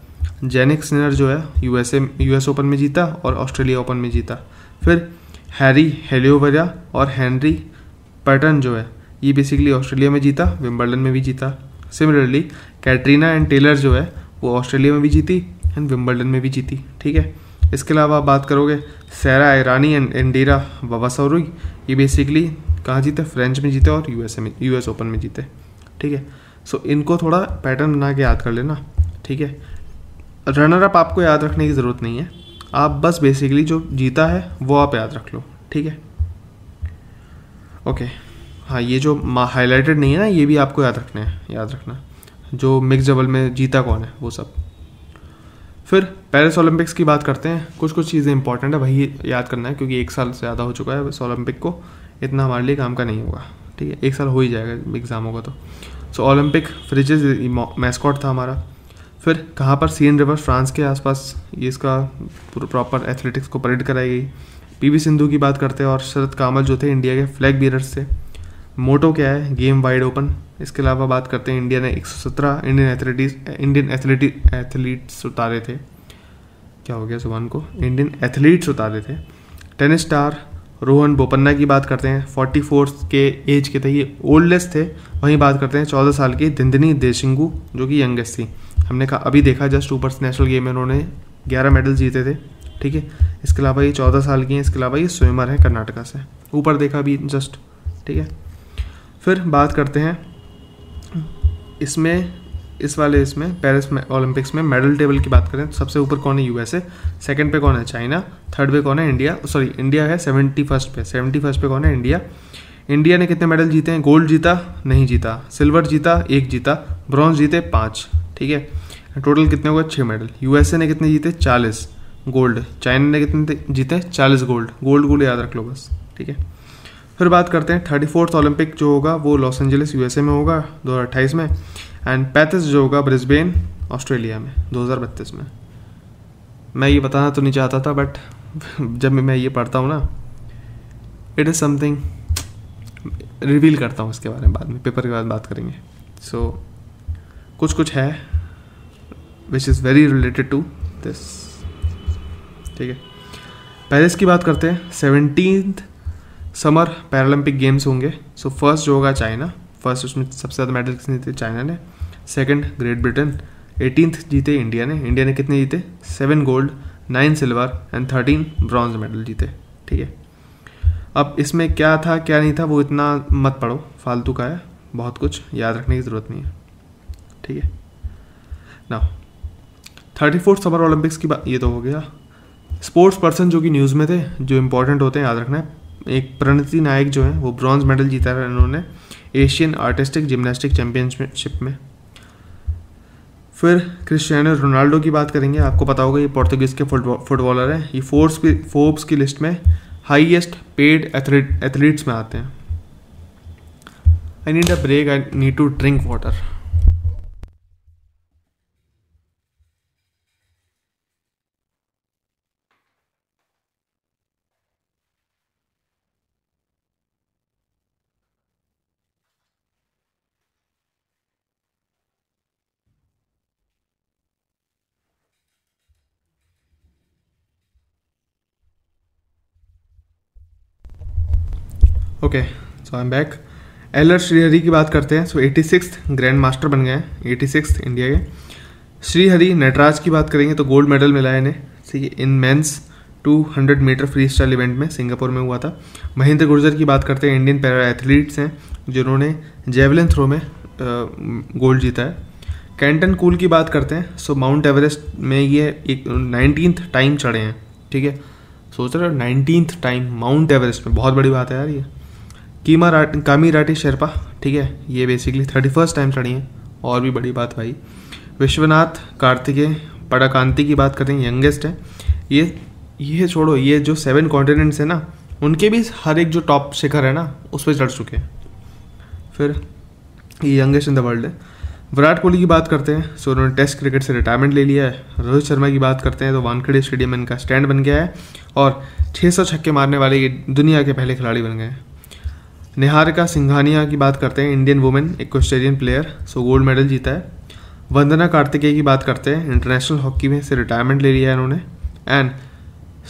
Speaker 1: जेनिक सिनर जो है यूएस ओपन में जीता और ऑस्ट्रेलिया ओपन में जीता। फिर हैरी हेलियोवरा और हेनरी पैटर्न जो है ये बेसिकली ऑस्ट्रेलिया में जीता, विंबलडन में भी जीता। सिमिलरली कैटरीना एंड टेलर जो है वो ऑस्ट्रेलिया में भी जीती एंड विंबलडन में भी जीती, ठीक है। इसके अलावा आप बात करोगे सारा ईरानी एंड इंदिरा बाबासोरुई, ये बेसिकली कहाँ जीते, फ्रेंच में जीते और यूएस ओपन में जीते। ठीक है, सो इनको थोड़ा पैटर्न बना के याद कर लेना। ठीक है, रनर अप आपको याद रखने की ज़रूरत नहीं है, आप बस बेसिकली जो जीता है वो आप याद रख लो। ठीक है, ओके। हाँ, ये जो हाईलाइटेड नहीं है ना, ये भी आपको याद रखना जो मिक्स डबल में जीता कौन है वो सब। फिर पेरिस ओलंपिक्स की बात करते हैं। कुछ चीज़ें इंपॉर्टेंट है भाई, याद करना है, क्योंकि 1 साल से ज़्यादा हो चुका है इस ओलंपिक को, इतना हमारे लिए काम का नहीं होगा। ठीक है, 1 साल हो ही जाएगा एग्ज़ाम होगा तो। सो ओलंपिक फ्रिजेज मैस्कॉट था हमारा। फिर कहाँ पर, सीन रिवर फ्रांस के आसपास ये इसका प्रॉपर एथलेटिक्स को परेड कराई गई। पीवी सिंधु की बात करते हैं और शरद कामल जो थे इंडिया के फ्लैग बीयरर्स थे। मोटो क्या है, गेम वाइड ओपन। इसके अलावा बात करते हैं इंडिया ने 117 इंडियन एथलीट्स उतारे थे। क्या हो गया जुबान को, इंडियन एथलीट्स उतारे थे। टेनिस स्टार रोहन बोपन्ना की बात करते हैं, 44 के एज के थे, ये ओल्डेस्ट थे। वहीं बात करते हैं 14 साल की दिंदिनी देशिंगू जो कि यंगेस्ट थी। हमने कहा अभी देखा जस्ट ऊपर नेशनल गेम में उन्होंने 11 मेडल जीते थे। ठीक है, इसके अलावा ये 14 साल की हैं। इसके अलावा ये स्विमर है कर्नाटका से, ऊपर देखा अभी जस्ट। ठीक है, फिर बात करते हैं इसमें पेरिस में ओलंपिक्स में मेडल टेबल की बात करें तो सबसे ऊपर कौन है, यूएसए। सेकंड पे कौन है, चाइना। थर्ड पे कौन है, इंडिया है 71st पे कौन है, इंडिया। इंडिया ने कितने मेडल जीते हैं, गोल्ड जीता, नहीं जीता, सिल्वर जीता, 1 जीता, ब्रॉन्ज जीते 5। ठीक है, टोटल कितने हो गए, 6 मेडल। यूएसए ने कितने जीते, 40 गोल्ड। चाइना ने कितने जीते, 40 गोल्ड याद रख लो बस। ठीक है, फिर बात करते हैं 34th ओलंपिक जो होगा वो लॉस एंजलिस यूएसए में होगा 2028 में, एंड 35 जो होगा ब्रिस्बेन ऑस्ट्रेलिया में 2032 में। मैं ये बताना तो नहीं चाहता था, बट जब मैं ये पढ़ता हूँ ना, इट इज़ समथिंग, रिवील करता हूँ इसके बारे में बाद में, पेपर के बाद बात करेंगे। सो कुछ है which is very related to this. ठीक है, पेरिस की बात करते हैं। 17th समर पैरालंपिक गेम्स होंगे। सो फर्स्ट जो होगा चाइना, फर्स्ट उसमें सबसे ज़्यादा मेडल किसने जीते, चाइना ने। Second great Britain. 18th जीते इंडिया ने कितने जीते, 7 gold, 9 silver and 13 bronze medal जीते। ठीक है, अब इसमें क्या था क्या नहीं था वो इतना मत पढ़ो, फालतू का है, बहुत कुछ याद रखने की ज़रूरत नहीं है। ठीक है, नाउ 34th समर ओलंपिक्स की बात, ये तो हो गया। स्पोर्ट्स पर्सन जो कि न्यूज़ में थे, जो इंपॉर्टेंट होते हैं याद रखना है। एक प्रणति नायक जो है वो ब्रॉन्ज मेडल जीता है इन्होंने एशियन आर्टिस्टिक जिम्नास्टिक चैंपियनशिप में। फिर क्रिस्टियानो रोनाल्डो की बात करेंगे। आपको पता होगा ये पोर्तुगीज़ के फुटबॉलर हैं। ये फोर्ब्स की लिस्ट में हाईएस्ट पेड एथलीट्स में आते हैं। I need a break, I need to drink water. Okay, so I am back. एलर श्रीहरि की बात करते हैं। सो 86th ग्रैंड मास्टर बन गए हैं, 86th इंडिया के। श्रीहरि नटराज की बात करेंगे तो गोल्ड मेडल मिला है इन्हें, ठीक है, in men's 200 metre free style event में सिंगापुर में हुआ था। महेंद्र गुर्जर की बात करते हैं, इंडियन पैरा एथलीट्स हैं जिन्होंने जेवलिन थ्रो में गोल्ड जीता है। कैंटन कूल की बात करते हैं। सो माउंट एवरेस्ट में ये एक 19th टाइम चढ़े हैं। ठीक है, सोच रहे हो 19th टाइम माउंट एवरेस्ट में, बहुत बड़ी बात है यार ये। कामी राठी शेरपा, ठीक है, ये बेसिकली 31st टाइम चढ़ी हैं, और भी बड़ी बात भाई। विश्वनाथ कार्तिकेय पड़ाकांति की बात करें, यंगेस्ट है ये छोड़ो, ये जो 7 कॉन्टिनेंट्स है ना, उनके भी हर एक जो टॉप शिखर है ना उस पर चढ़ चुके हैं। फिर ये यंगेस्ट इन द वर्ल्ड है। विराट कोहली की बात करते हैं, सो उन्होंने टेस्ट क्रिकेट से रिटायरमेंट ले लिया है। रोहित शर्मा की बात करते हैं तो वानखेड़े स्टेडियम में इनका स्टैंड बन गया है और 600 छक्के मारने वाले ये दुनिया के पहले खिलाड़ी बन गए हैं। निहारिका सिंघानिया की बात करते हैं, Indian women equestrian player, so gold medal जीता है। वंदना कार्तिकेय की बात करते हैं, इंटरनेशनल हॉकी में से रिटायरमेंट ले लिया है इन्होंने। एंड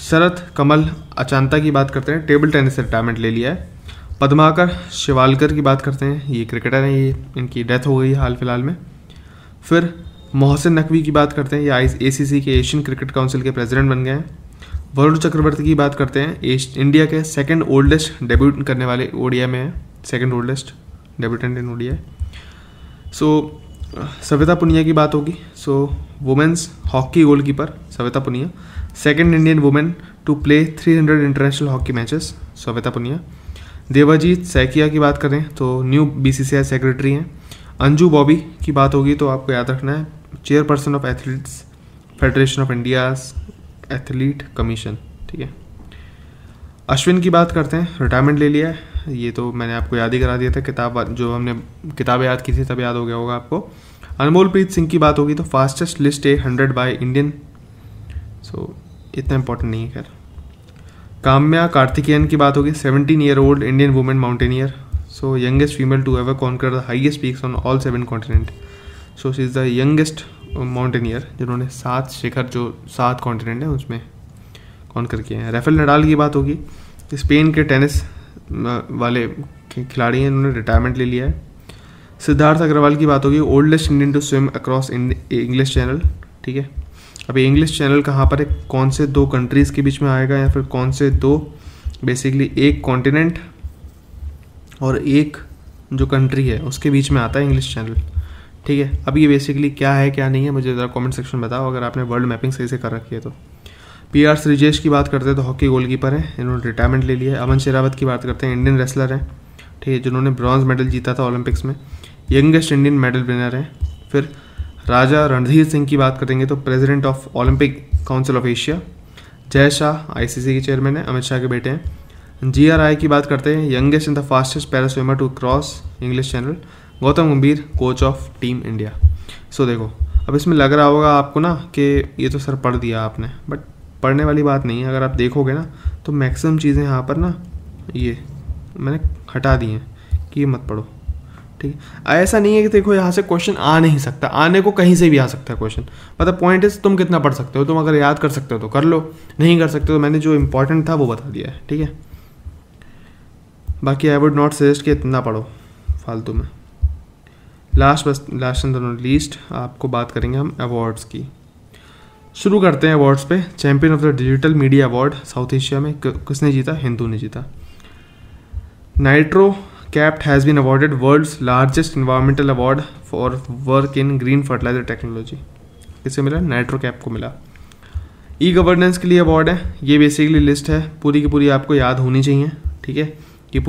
Speaker 1: शरद कमल अचांता की बात करते हैं, टेबल टेनिस से रिटायरमेंट ले लिया है। पद्माकर शिवालकर की बात करते हैं, ये क्रिकेटर हैं, ये इनकी डेथ हो गई है हाल फिलहाल में। फिर मोहसिन नकवी की बात करते हैं, ये ACC के एशियन क्रिकेट काउंसिल के प्रेसिडेंट बन गए हैं। वरुण चक्रवर्ती की बात करते हैं, इंडिया के सेकंड ओल्डेस्ट डेब्यूट करने वाले ओडीआई में है, second oldest debutante in ODI. So Savita Punia की बात होगी। So women's hockey goalkeeper Savita Punia, second Indian women to play 300 international hockey matches Savita Punia. Devajit Saikia की बात करें तो न्यू बीसीसीआई सेक्रेटरी हैं। अंजू बॉबी की बात होगी तो आपको याद रखना है, chairperson of athletes federation of India's athlete commission, ठीक है। अश्विन की बात करते हैं, रिटायरमेंट ले लिया है, ये तो मैंने आपको याद ही करा दिया था, किताब जो हमने किताबें याद की थी तब याद हो गया होगा आपको। अनमोलप्रीत सिंह की बात होगी तो फास्टेस्ट लिस्ट 100 बाय इंडियन, सो इतना इंपॉर्टेंट नहीं है खैर। काम्या कार्तिकेयन की बात होगी, 17 year old Indian women mountaineer, so youngest female to ever conquer the highest peaks on all 7 continent. So she is the youngest mountaineer जिन्होंने 7 शिखर जो 7 कॉन्टिनेंट है उसमें कॉन्कर किए हैं। राफेल नडाल की बात होगी, स्पेन के टेनिस वाले खिलाड़ी हैं, इन्होंने रिटायरमेंट ले लिया है। सिद्धार्थ अग्रवाल की बात होगी, oldest Indian to swim across English channel, ठीक है। अभी इंग्लिश चैनल कहाँ पर है, कौन से 2 कंट्रीज़ के बीच में आएगा या फिर कौन से 2 बेसिकली एक कॉन्टिनेंट और एक जो कंट्री है उसके बीच में आता है इंग्लिश चैनल, ठीक है। अब ये बेसिकली क्या है क्या नहीं है मुझे ज़रा कमेंट सेक्शन में बताओ अगर आपने वर्ल्ड मैपिंग सही से कर रखी है तो। PR श्रीजेश की बात करते हैं तो हॉकी गोलकीपर हैं, इन्होंने रिटायरमेंट ले लिया है। अमन शेरावत की बात करते हैं, इंडियन रेसलर हैं, ठीक है, जिन्होंने ब्रॉन्ज मेडल जीता था ओलंपिक्स में, यंगेस्ट इंडियन मेडल विनर हैं। फिर राजा रणधीर सिंह की बात करेंगे तो president of Olympic council of Asia. Jay Shah ICC के चेयरमैन है, अमित शाह के बेटे हैं। GRI की बात करते हैं, youngest and the fastest para swimmer to cross English channel, Gautam Gambhir coach of team India. So देखो अब इसमें लग रहा होगा आपको ना कि ये तो सर पढ़ दिया आपने, बट पढ़ने वाली बात नहीं है। अगर आप देखोगे ना तो मैक्सिमम चीज़ें यहाँ पर ना ये मैंने हटा दी हैं कि ये मत पढ़ो, ठीक है। ऐसा नहीं है कि देखो यहाँ से क्वेश्चन आ नहीं सकता, आने को कहीं से भी आ सकता है क्वेश्चन, मतलब पॉइंट इज तुम कितना पढ़ सकते हो, तुम अगर याद कर सकते हो तो कर लो, नहीं कर सकते तो मैंने जो इंपॉर्टेंट था वो बता दिया है, ठीक है। बाकी आई वुड नॉट सजेस्ट कि इतना पढ़ो फालतू में। लास्ट एंड नॉट लीस्ट आपको बात करेंगे हम अवार्ड्स की। शुरू करते हैं अवार्ड्स पे। Champion of the digital media award south Asia में किसने जीता, हिंदू ने जीता। Nitrocapt has been awarded world's largest environmental award for work in green fertilizer technology, किसे मिला, नाइट्रो कैप को मिला। ई गवर्नेंस के लिए अवार्ड है, ये बेसिकली लिस्ट है पूरी की पूरी आपको याद होनी चाहिए, ठीक है। ये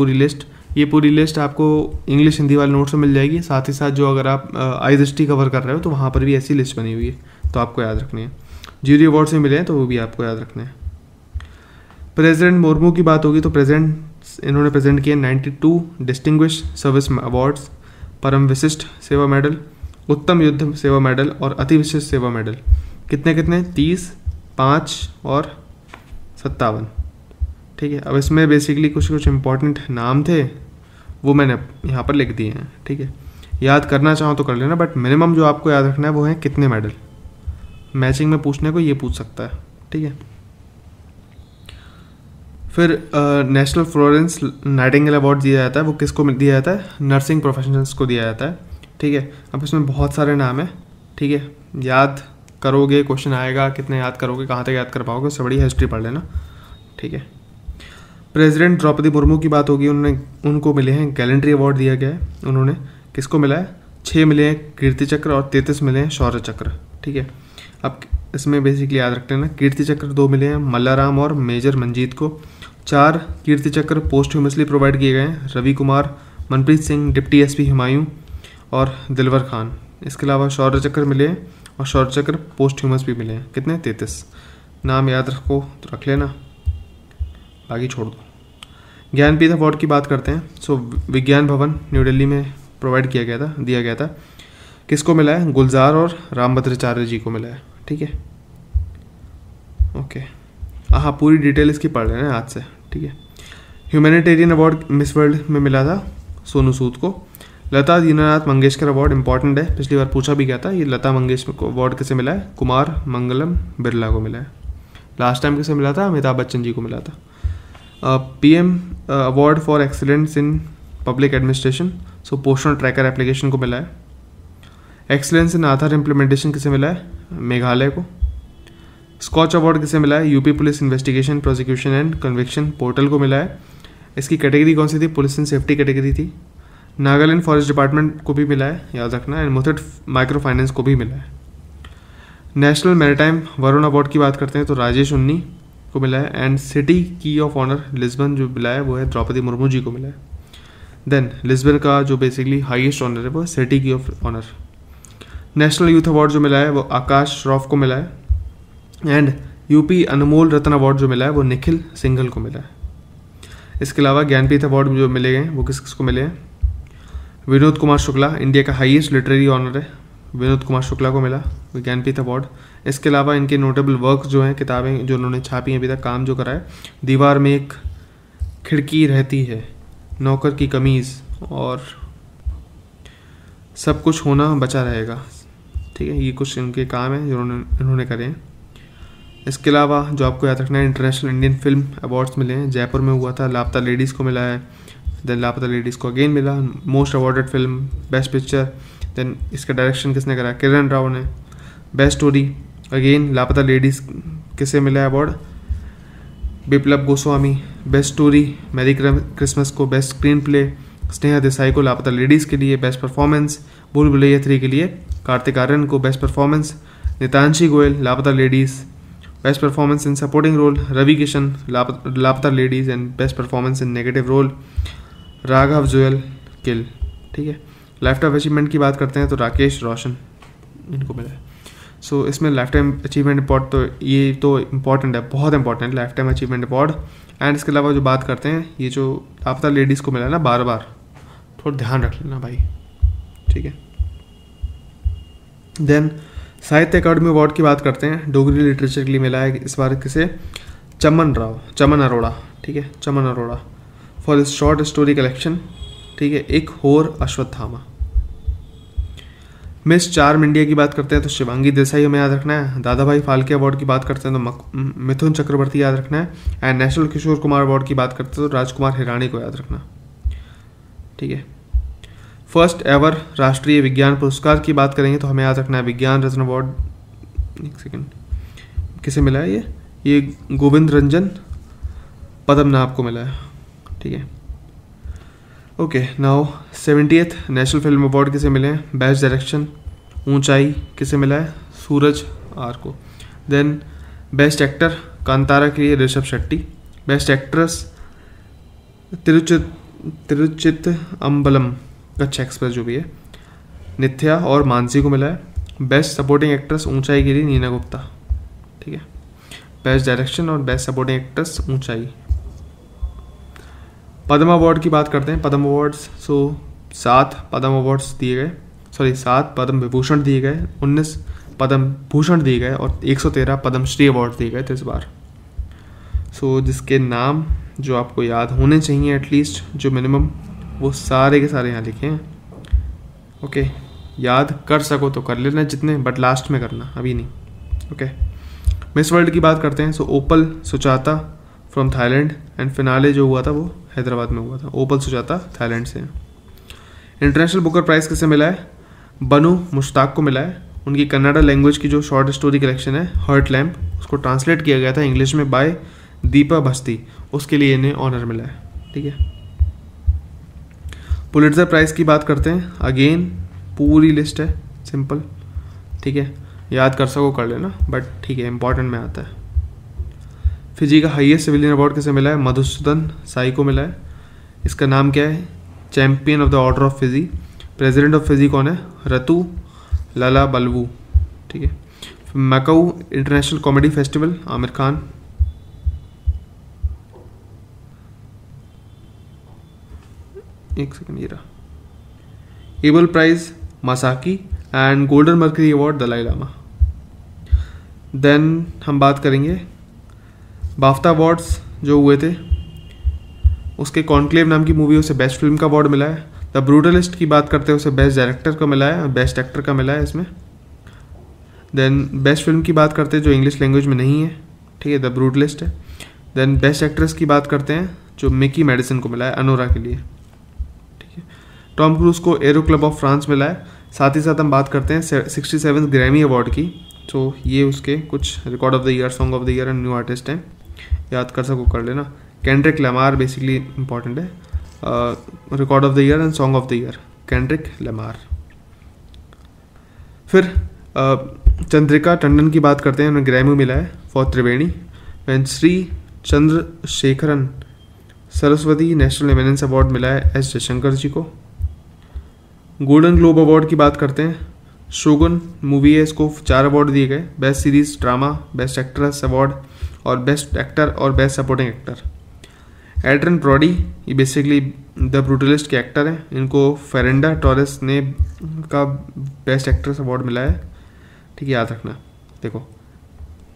Speaker 1: पूरी लिस्ट आपको इंग्लिश हिंदी वाले नोट्स में मिल जाएगी, साथ ही साथ जो अगर आप IST कवर कर रहे हो तो वहाँ पर भी ऐसी लिस्ट बनी हुई है तो आपको याद रखनी है। ज्यूरी अवार्ड्स में मिले हैं तो वो भी आपको याद रखने हैं। प्रेसिडेंट मुर्मू की बात होगी तो इन्होंने प्रेजेंट किए 92 डिस्टिंग्विश सर्विस अवार्ड्स, परम विशिष्ट सेवा मेडल, उत्तम युद्ध सेवा मेडल और अति विशिष्ट सेवा मेडल। कितने 30, 5 और 57, ठीक है। अब इसमें बेसिकली कुछ इंपॉर्टेंट नाम थे वो मैंने यहाँ पर लिख दिए हैं, ठीक है। याद करना चाहो तो कर लेना, बट मिनिमम जो आपको याद रखना है वो है कितने मेडल। मैचिंग में पूछने को ये पूछ सकता है, ठीक है। फिर नेशनल फ्लोरेंस नाइटिंगेल अवार्ड दिया जाता है, वो किसको दिया जाता है, नर्सिंग प्रोफेशनल्स को दिया जाता है, ठीक है। अब इसमें बहुत सारे नाम हैं, ठीक है। याद करोगे, क्वेश्चन आएगा, कितने याद करोगे, कहाँ तक याद कर पाओगे, उससे बड़ी हिस्ट्री पढ़ लेना, ठीक है। प्रेसिडेंट द्रौपदी मुर्मू की बात होगी, उनको मिले हैं गैलेंट्री अवार्ड दिया गया है। उन्होंने किसको मिला है, 6 मिले हैं कीर्ति चक्र और 33 मिले हैं शौर्य चक्र, ठीक है। अब इसमें बेसिकली याद रखते हैं ना, कीर्ति चक्र 2 मिले हैं मल्लाराम और मेजर मंजीत को। 4 कीर्ति चक्र पोस्टह्यूमसली प्रोवाइड किए गए हैं रवि कुमार, मनप्रीत सिंह, डिप्टी SP हुमायूं और दिलवर खान। इसके अलावा शौर्य चक्र मिले हैं और शौर्य चक्र पोस्टह्यूमस भी मिले हैं, कितने 33। नाम याद रखो तो रख लेना, बाकी छोड़ दो। ज्ञानपीठ अवार्ड की बात करते हैं। सो विज्ञान भवन न्यू दिल्ली में प्रोवाइड दिया गया था। किसको मिला है, गुलजार और रामभद्राचार्य जी को मिला है, ठीक है। ओके, हाँ पूरी डिटेल इसकी पढ़ लेना है आज से, ठीक है। ह्यूमैनिटेरियन अवार्ड मिस वर्ल्ड में मिला था सोनू सूद को। लता दीनानाथ मंगेशकर अवार्ड इंपॉर्टेंट है, पिछली बार पूछा भी गया था। ये लता मंगेशकर को अवार्ड किसे मिला है, कुमार मंगलम बिरला को मिला है। लास्ट टाइम किसे मिला था, अमिताभ बच्चन जी को मिला था। PM award for excellence in public administration, so Poshan tracker application को मिला है। एक्सीलेंस इन आधार इम्प्लीमेंटेशन किसे मिला है, मेघालय को। स्कॉच अवार्ड किसे मिला है? UP police investigation prosecution and conviction portal को मिला है। इसकी कैटेगरी कौन सी थी? पुलिस एंड सेफ्टी कैटेगरी थी। नागालैंड फॉरेस्ट डिपार्टमेंट को भी मिला है, याद रखना। एंड मुथूट माइक्रो फाइनेंस को भी मिला है। नेशनल मैरीटाइम वरुण अवार्ड की बात करते हैं तो राजेश उन्नी को मिला है। And city key of honour Lisbon जो मिला है वो है द्रौपदी मुर्मू जी को मिला है। देन लिस्बन का जो बेसिकली हाईएस्ट ऑनर है वो city key of honour. National youth award जो मिला है वो आकाश श्रॉफ को मिला है। And UP Anmol Ratna award जो मिला है वो निखिल सिंघल को मिला है। इसके अलावा ज्ञानपीठ अवार्ड जो मिले गए वो किस किस को मिले हैं? विनोद कुमार शुक्ला, इंडिया का हाईएस्ट लिटरेरी ऑनर है, विनोद कुमार शुक्ला को मिला ज्ञानपीठ अवार्ड। इसके अलावा इनके नोटेबल वर्क जो हैं, किताबें जो उन्होंने छापी हैं अभी तक, काम जो करा है, दीवार में एक खिड़की रहती है, नौकर की कमीज़ और सब कुछ होना बचा रहेगा। ठीक है, ये कुछ इनके काम हैं जो इन्होंने करे हैं। इसके अलावा जो आपको याद रखना है, इंटरनेशनल इंडियन फिल्म अवार्ड्स मिले हैं, जयपुर में हुआ था, लापता लेडीज़ को मिला है। देन लापता लेडीज़ को अगेन मिला most awarded film, best picture. Then इसका डायरेक्शन किसने करा? किरण राव ने। Best story again Laapataa ladies किसे मिला award? Biplab Goswami. Best story Merry Christmas को। Best screen play Sneha Desai को लापता लेडीज़ के लिए। बेस्ट परफॉर्मेंस भूल भुलैया 3 के लिए कार्तिक आर्यन को। Best performance Nitanshi Goel Laapataa ladies. Best performance in supporting role Ravi Kishan Laapataa ladies. And best performance in negative role Raghav Juyal Kill. ठीक है, लाइफ टाइम अचीवमेंट की बात करते हैं तो राकेश रोशन इनको मिला है। सो इसमें लाइफ टाइम अचीवमेंट अवार्ड तो ये तो इम्पॉर्टेंट है, बहुत important life time achievement award. And इसके अलावा जो बात करते हैं, ये जो लापता लेडीज़ को मिला है ना, बार बार थोड़ा ध्यान रख लेना भाई। ठीक है, देन साहित्य अकादमी अवार्ड की बात करते हैं। डोगरी लिटरेचर के लिए मिला है इस बार किसे? चमन अरोड़ा। ठीक है, चमन अरोड़ा फॉर इस शॉर्ट स्टोरी कलेक्शन। ठीक है, एक होर अश्वत्थामा। मिस चार्म इंडिया की बात करते हैं तो शिवांगी देसाई हमें याद रखना है। दादा भाई फाल्के अवार्ड की बात करते हैं तो मिथुन चक्रवर्ती याद रखना है। And national Kishore Kumar award की बात करते हैं तो राजकुमार हिरानी को याद रखना। ठीक है, फर्स्ट एवर राष्ट्रीय विज्ञान पुरस्कार की बात करेंगे तो हमें याद रखना है विज्ञान रत्न अवार्ड। एक सेकेंड, किसे मिला है ये गोविंद रंजन पद्मनाभ को मिला है। ठीक है, okay. Now 70th national film award किसे मिले हैं? बेस्ट डायरेक्शन ऊंचाई किसे मिला है? सूरज आर को। देन बेस्ट एक्टर कांतारा के लिए Rishab Shetty. Best actress Thiruchitrambalam Kutch express जो भी है, नित्या और मानसी को मिला है। बेस्ट सपोर्टिंग एक्ट्रेस ऊंचाई के लिए नीना गुप्ता। ठीक है, बेस्ट डायरेक्शन और बेस्ट सपोर्टिंग एक्ट्रेस ऊंचाई। पद्म अवार्ड की बात करते हैं। पद्म अवार्ड्स 7 पद्म अवार्ड्स दिए गए, 7 पद्म विभूषण दिए गए, 19 पद्म भूषण दिए गए और 113 पद्मश्री अवार्ड दिए गए थे इस बार। जिसके नाम जो आपको याद होने चाहिए एटलीस्ट, जो मिनिमम, वो सारे के सारे यहाँ लिखे हैं। ओके, याद कर सको तो कर लेना जितने, बट लास्ट में करना, अभी नहीं। ओके, मिस वर्ल्ड की बात करते हैं। Opal Suchata from Thailand. And finale जो हुआ था वो हैदराबाद में हुआ था। ओपल सुजाता थाईलैंड से। इंटरनेशनल बुकर प्राइज़ किसे मिला है? बनु मुश्ताक को मिला है। उनकी कन्नड़ा लैंग्वेज की जो शॉर्ट स्टोरी कलेक्शन है हर्ट लैम्प, उसको ट्रांसलेट किया गया था इंग्लिश में बाय दीपा भस्ती, उसके लिए इन्हें ऑनर मिला है। ठीक है, पुलिट्जर प्राइज़ की बात करते हैं। अगेन पूरी लिस्ट है, सिंपल। ठीक है, याद कर सको कर लेना, बट ठीक है, इंपॉर्टेंट में आता है। फिजी का हाईएस्ट सिविलियन अवार्ड किसे मिला है? मधुसूदन साई को मिला है। इसका नाम क्या है? Champion of the order of Fiji. President of Fiji कौन है? Ratu Lalabalavu. ठीक है, Macau international comedy festival Aamir Khan. एक सेकंड, ये रहा। Abel prize Masaki and golden mercury award Dalai Lama. Then हम बात करेंगे बाफ्ता अवार्ड्स जो हुए थे, उसके कॉन्क्लेव नाम की मूवी उसे बेस्ट फिल्म का अवार्ड मिला है। द ब्रूटलिस्ट की बात करते हैं, उसे बेस्ट डायरेक्टर का मिला है और बेस्ट एक्टर का मिला है इसमें। देन बेस्ट फिल्म की बात करते हैं जो इंग्लिश लैंग्वेज में नहीं है, ठीक है, द ब्रूटलिस्ट है। देन बेस्ट एक्ट्रेस की बात करते हैं जो मिकी मेडिसन को मिला है अनोरा के लिए, ठीक है। टॉम क्रूज को एरो क्लब ऑफ फ्रांस मिला है। साथ ही साथ हम बात करते हैं 67th ग्रैमी अवार्ड की तो ये उसके कुछ record of the year, song of the year and new artist हैं, याद कर सको कर लेना। केंड्रिक लैमार बेसिकली इंपॉर्टेंट है, record of the year and song of the year, Kendrick Lamar. फिर चंद्रिका टंडन की बात करते हैं, उन्हें ग्रैमी मिला है for Triveni. And Shri Chandrasekaran Saraswati national eminence award मिला है एस जयशंकर जी को। गोल्डन ग्लोब अवार्ड की बात करते हैं, शोगुन मूवी है, इसको 4 अवार्ड दिए गए, best series drama, best actress award और बेस्ट एक्टर और best supporting actor. Adrien Brody ये बेसिकली द ब्रूटलिस्ट के एक्टर हैं, इनको फेरेंडा टोरेस ने का बेस्ट एक्ट्रेस अवार्ड मिला है, ठीक है, याद रखना। देखो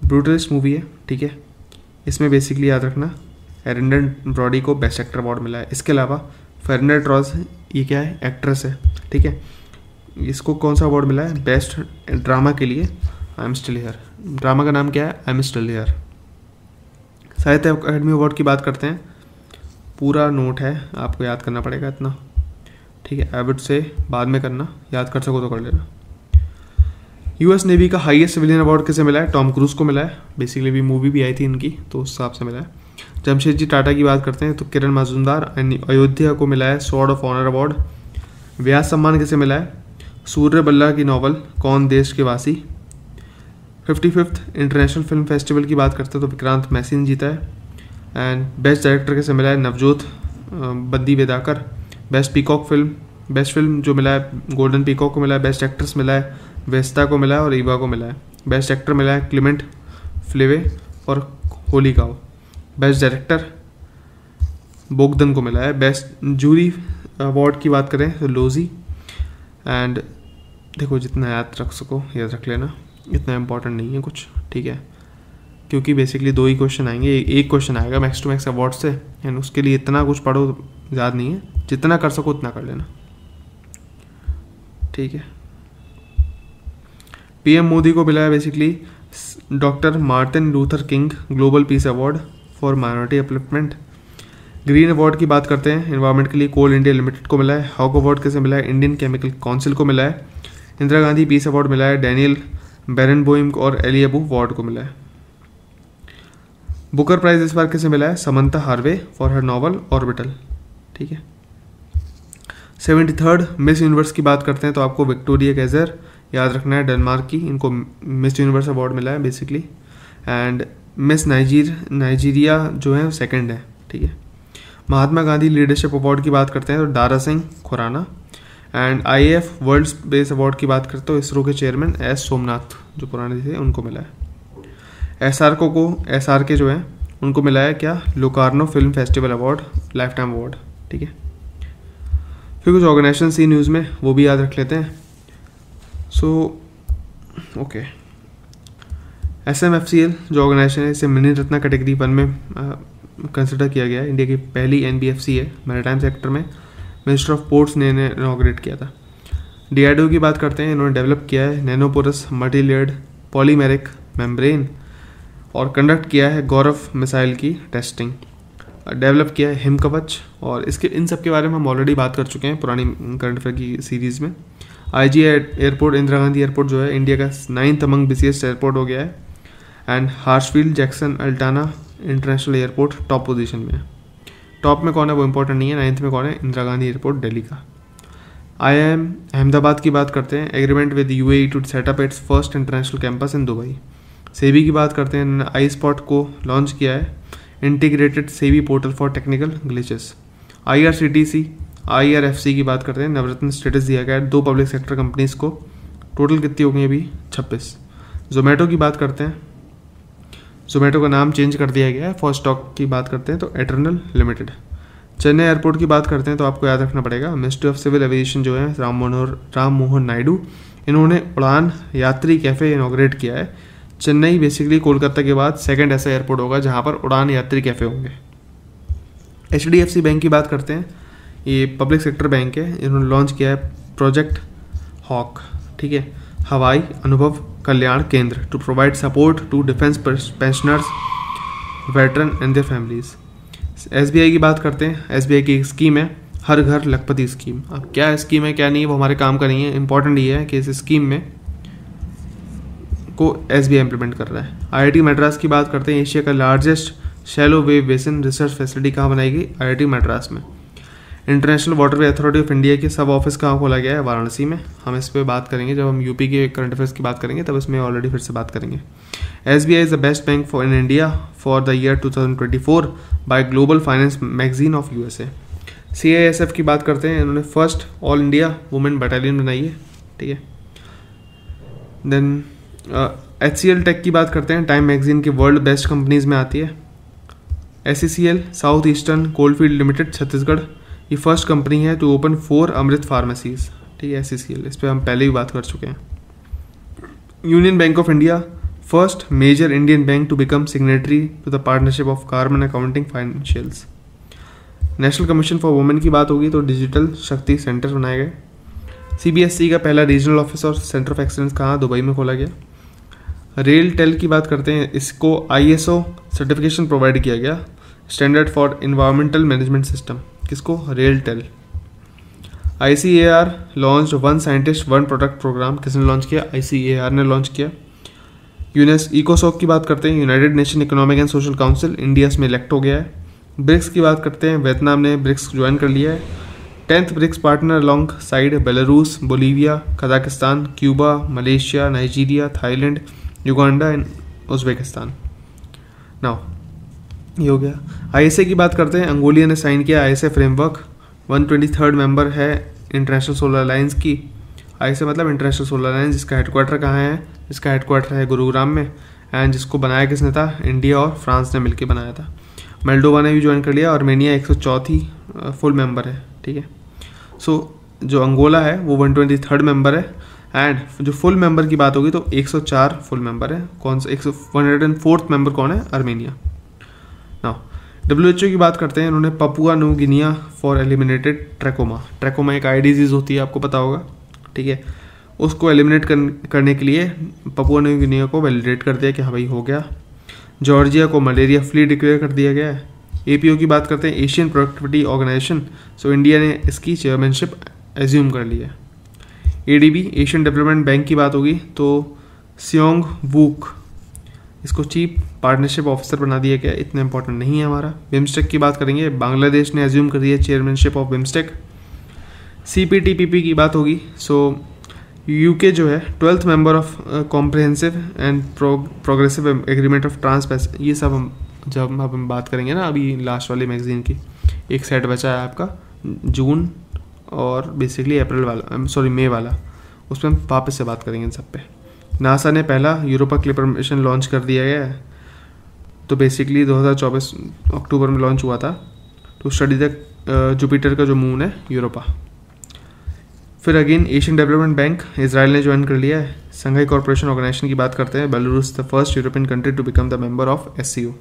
Speaker 1: ब्रूटलिस्ट मूवी है, ठीक है, इसमें बेसिकली याद रखना एड्रियन ब्रॉडी को बेस्ट एक्टर अवार्ड मिला है। इसके अलावा फेरेंडा टोरेस ये क्या है, एक्ट्रेस है, ठीक है, इसको कौन सा अवार्ड मिला है, बेस्ट ड्रामा के लिए, I am still here. Drama का नाम क्या है, आई एम स्टिल हियर। साहित्य अकादमी अवार्ड की बात करते हैं, पूरा नोट है, आपको याद करना पड़ेगा इतना, ठीक है, एविड से बाद में करना, याद कर सको तो कर लेना। यूएस नेवी का हाईएस्ट सिविलियन अवार्ड किसे मिला है, टॉम क्रूज को मिला है, बेसिकली भी मूवी भी आई थी इनकी तो उस हिसाब से मिला है। जमशेदजी टाटा की बात करते हैं तो किरण मजूमदार अयोध्या को मिला है स्वॉर्ड ऑफ ऑनर अवार्ड। व्यास सम्मान किसे मिला है, सूर्य बल्ला की नॉवल कौन देश के वासी। 55th इंटरनेशनल फिल्म फेस्टिवल की बात करते हैं तो विक्रांत मैसी ने जीता है। एंड बेस्ट डायरेक्टर किसे मिला है, Navjot Bandiwadekar. Best peacock film, best film जो मिला है गोल्डन पीकॉक को मिला है। बेस्ट एक्ट्रेस मिला है वेस्ता को मिला है और ईवा को मिला है। बेस्ट एक्टर मिला है क्लिमेंट फ्लेवे और होली गाओ। बेस्ट डायरेक्टर बोगदन को मिला है। बेस्ट जूरी अवार्ड की बात करें तो लोजी। एंड देखो जितना याद रख सको याद रख लेना, इतना इम्पोर्टेंट नहीं है कुछ, ठीक है, क्योंकि बेसिकली 2 ही क्वेश्चन आएंगे, एक क्वेश्चन आएगा मैक्स टू मैक्स अवार्ड से, एंड उसके लिए इतना कुछ पढ़ो याद नहीं है, जितना कर सको उतना कर लेना, ठीक है। पीएम मोदी को मिला है basically doctor Martin Luther king global peace award for minority upliftment. Green award की बात करते हैं एनवायरमेंट के लिए कोल इंडिया लिमिटेड को मिला है। हॉक अवार्ड किसे मिला है, इंडियन केमिकल काउंसिल को मिला है। इंदिरा गांधी पीस अवार्ड मिला है डैनियल बेरेनबोइम और एली अबू वार्ड को मिला है। बुकर प्राइज इस बार किसे मिला है, Samantha Harvey for her novel orbital, ठीक है। 73rd मिस यूनिवर्स की बात करते हैं तो आपको विक्टोरिया गैजर याद रखना है, डेनमार्क की, इनको मिस यूनिवर्स अवार्ड मिला है बेसिकली। एंड मिस नाइजीरिया जो है सेकंड है, ठीक है। महात्मा गांधी लीडरशिप अवार्ड की बात करते हैं तो Dara Singh Khurana. And IAF world space award की बात करते हो इसरो के चेयरमैन एस सोमनाथ जो पुराने थे उनको मिला है। एसआरके जो है उनको मिला है क्या, Locarno film festival award life time award, ठीक है। फिर कुछ ऑर्गेनाइजेशन सी न्यूज़ में वो भी याद रख लेते हैं। सो ओके, SMFCL जो ऑर्गेनाइजेशन है इसे मिनी रत्ना कैटेगरी 1 में कंसिडर किया गया है। इंडिया की पहली NBFC है, मैरीटाइम सेक्टर में मिनिस्टर ऑफ पोर्ट्स ने इनॉग्रेट किया था। DRDO की बात करते हैं, इन्होंने डेवलप किया है नैनोपोरस मल्टीलेयर्ड पॉलीमेरिक मेम्ब्रेन और कंडक्ट किया है गौरव मिसाइल की टेस्टिंग, डेवलप किया है हिमकवच। और इसके इन सब के बारे में हम ऑलरेडी बात कर चुके हैं पुरानी करंट अफेयर की सीरीज़ में। IG airport, Indira Gandhi airport जो है इंडिया का 9th अमंग बिसिएस्ट एयरपोर्ट हो गया है। एंड हार्शफील्ड जैक्सन अल्टाना इंटरनेशनल एयरपोर्ट टॉप पोजीशन में है। टॉप में कौन है वो इंपॉर्टेंट नहीं है, 9th में कौन है, इंदिरा गांधी एयरपोर्ट दिल्ली का। IIM अहमदाबाद की बात करते हैं, agreement with UAE to set up its first international campus in Dubai. SEBI की बात करते हैं, आई स्पॉट को लॉन्च किया है, integrated SEBI portal for technical glitches. IRFC की बात करते हैं, नवरत्न स्टेटस दिया गया है 2 पब्लिक सेक्टर कंपनीज को, टोटल कितनी हो गई अभी 26। जोमेटो की बात करते हैं, जोमेटो का नाम चेंज कर दिया गया है। फॉर स्टॉक की बात करते हैं तो एटर्नल लिमिटेड। चेन्नई एयरपोर्ट की बात करते हैं तो आपको याद रखना पड़ेगा मिनिस्ट्री ऑफ सिविल एविएशन जो है राम मोहन नायडू, इन्होंने उड़ान यात्री कैफ़े इनॉग्रेट किया है। चेन्नई बेसिकली कोलकाता के बाद 2nd ऐसा एयरपोर्ट होगा जहाँ पर उड़ान यात्री कैफ़े होंगे। HDFC बैंक की बात करते हैं, ये पब्लिक सेक्टर बैंक है, इन्होंने लॉन्च किया है प्रोजेक्ट हॉक, ठीक है, हवाई Anubhav Kalyan Kendra to provide support to defence pensioners veteran and their families. SBI की बात करते हैं, SBI की एक स्कीम है हर घर लखपति स्कीम। अब क्या स्कीम है क्या नहीं है वो हमारे काम का नहीं है, इंपॉर्टेंट ये है कि इस स्कीम में को SBI इम्प्लीमेंट कर रहा है। IIT मद्रास की बात करते हैं, एशिया का largest shallow wave basin research facility कहाँ बनाई गई? IIT मद्रास में। International waterway authority of India के सब ऑफिस कहाँ खोला गया है? वाराणसी में। हम इस पर बात करेंगे जब हम यूपी के करंट अफेयर्स की बात करेंगे, तब इसमें ऑलरेडी फिर से बात करेंगे। SBI is the best bank for in India for the year 2024 by global finance magazine of USA। CISF की बात करते हैं, इन्होंने first all India women battalion बनाई है, ठीक है। देन HCL टेक की बात करते हैं, टाइम मैगजीन के वर्ल्ड बेस्ट कंपनीज में आती है। SECL south eastern coalfield limited Chhattisgarh, ये फर्स्ट कंपनी है टू ओपन 4 अमृत फार्मेसीज, ठीक है। SECL, इस पर हम पहले भी बात कर चुके हैं। Union bank of India first major Indian bank to become signatory to the partnership of carbon accounting financials. National commission for women की बात होगी तो डिजिटल शक्ति सेंटर बनाए गए। CBSE का पहला रीजनल ऑफिस और सेंटर ऑफ एक्सीलेंस कहाँ? दुबई में खोला गया। रेल टेल की बात करते हैं, इसको ISO सर्टिफिकेशन प्रोवाइड किया गया, standard for environmental management system. किसको? RailTel. ICAR launch one scientist one product programme, किसने लॉन्च किया? ICAR ने लॉन्च किया। इकोसॉक की बात करते हैं, United Nation economic and social council, India में इलेक्ट हो गया है। ब्रिक्स की बात करते हैं, वियतनाम ने ब्रिक्स ज्वाइन कर लिया है। 10th BRICS partner alongside Belarus, Bolivia, Kazakhstan, Cuba, Malaysia, Nigeria, Thailand, Uganda and Uzbekistan. Now ये हो गया। ISA की बात करते हैं, अंगोलिया ने साइन किया ISA फ्रेमवर्क, 123rd मेंबर है इंटरनेशनल सोलर अलायंस की। ISA मतलब इंटरनेशनल सोलर अलायंस, जिसका हेडक्वार्टर कहाँ है? इसका हेडक्वार्टर है गुरुग्राम में, एंड जिसको बनाया किसने था? इंडिया और फ्रांस ने मिलकर बनाया था। मोल्डोवा ने भी ज्वाइन कर लिया, आर्मेनिया 104th फुल मेंबर है, ठीक है। सो जो अंगोला है वो 123rd मेंबर है, एंड जो फुल मेंबर की बात होगी तो 104 फुल मेंबर है। कौन सा? 104th मेंबर कौन है? आर्मेनिया। नाउ WHO की बात करते हैं, इन्होंने Papua new Guinea for eliminated trachoma. Trachoma एक आई डिजीज़ होती है, आपको पता होगा, ठीक है। उसको एलिमिनेट करने के लिए पपुआ न्यू गिनिया को वैलिडेट कर दिया कि हाँ भाई हो गया। जॉर्जिया को मलेरिया फ्री डिक्लेयर कर दिया गया है। APO की बात करते हैं, Asian productivity organization, so India ने इसकी चेयरमैनशिप एज्यूम कर ली है। ADB एशियन डेवलपमेंट बैंक की बात होगी तो सियोंग वूक, इसको चीफ पार्टनरशिप ऑफिसर बना दिया गया, इतना इंपॉर्टेंट नहीं है हमारा। बिम्स्टेक की बात करेंगे, बांग्लादेश ने एज्यूम कर दिया चेयरमैनशिप ऑफ बिम्स्टेक। CPTPP की बात होगी, सो UK जो है 12th member of comprehensive and progressive agreement of transpacific. ये सब हम जब हम बात करेंगे ना, अभी लास्ट वाली मैगजीन की एक सेट बचा है आपका जून और बेसिकली अप्रैल वाला, सॉरी मई वाला, उस पर हम वापस से बात करेंगे इन सब पे। नासा ने पहला यूरोपा क्लिपर मिशन लॉन्च कर दिया गया है, तो बेसिकली 2024 अक्टूबर में लॉन्च हुआ था टू स्टडी द जुपिटर का जो मून है यूरोपा। फिर again Asian development bank Israel ने ज्वाइन कर लिया है। संघाई कॉर्पोरेशन ऑर्गेनाइजेशन की बात करते हैं, Belarus the first European country to become the member of SCO,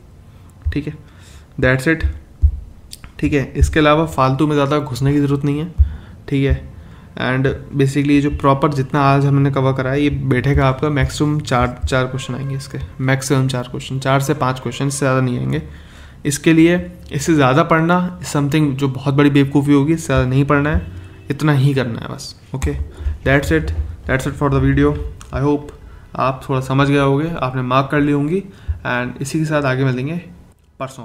Speaker 1: ठीक है। दैट्स इट, ठीक है। इसके अलावा फालतू में ज़्यादा घुसने की ज़रूरत नहीं है, ठीक है। एंड बेसिकली जो प्रॉपर जितना आज हमने कवर करा है, ये बैठेगा आपका मैक्सिमम चार क्वेश्चन आएंगे इसके, मैक्सिमम 4 क्वेश्चन, 4 से 5 क्वेश्चन, इससे ज़्यादा नहीं आएंगे। इसके लिए इससे ज़्यादा पढ़ना समथिंग जो बहुत बड़ी बेवकूफ़ी होगी, इससे ज़्यादा नहीं पढ़ना है, इतना ही करना है बस, okay. That's it for the video. I hope आप थोड़ा समझ गए होंगे, आपने मार्क कर ली होंगी, एंड इसी के साथ आगे मिलेंगे परसों।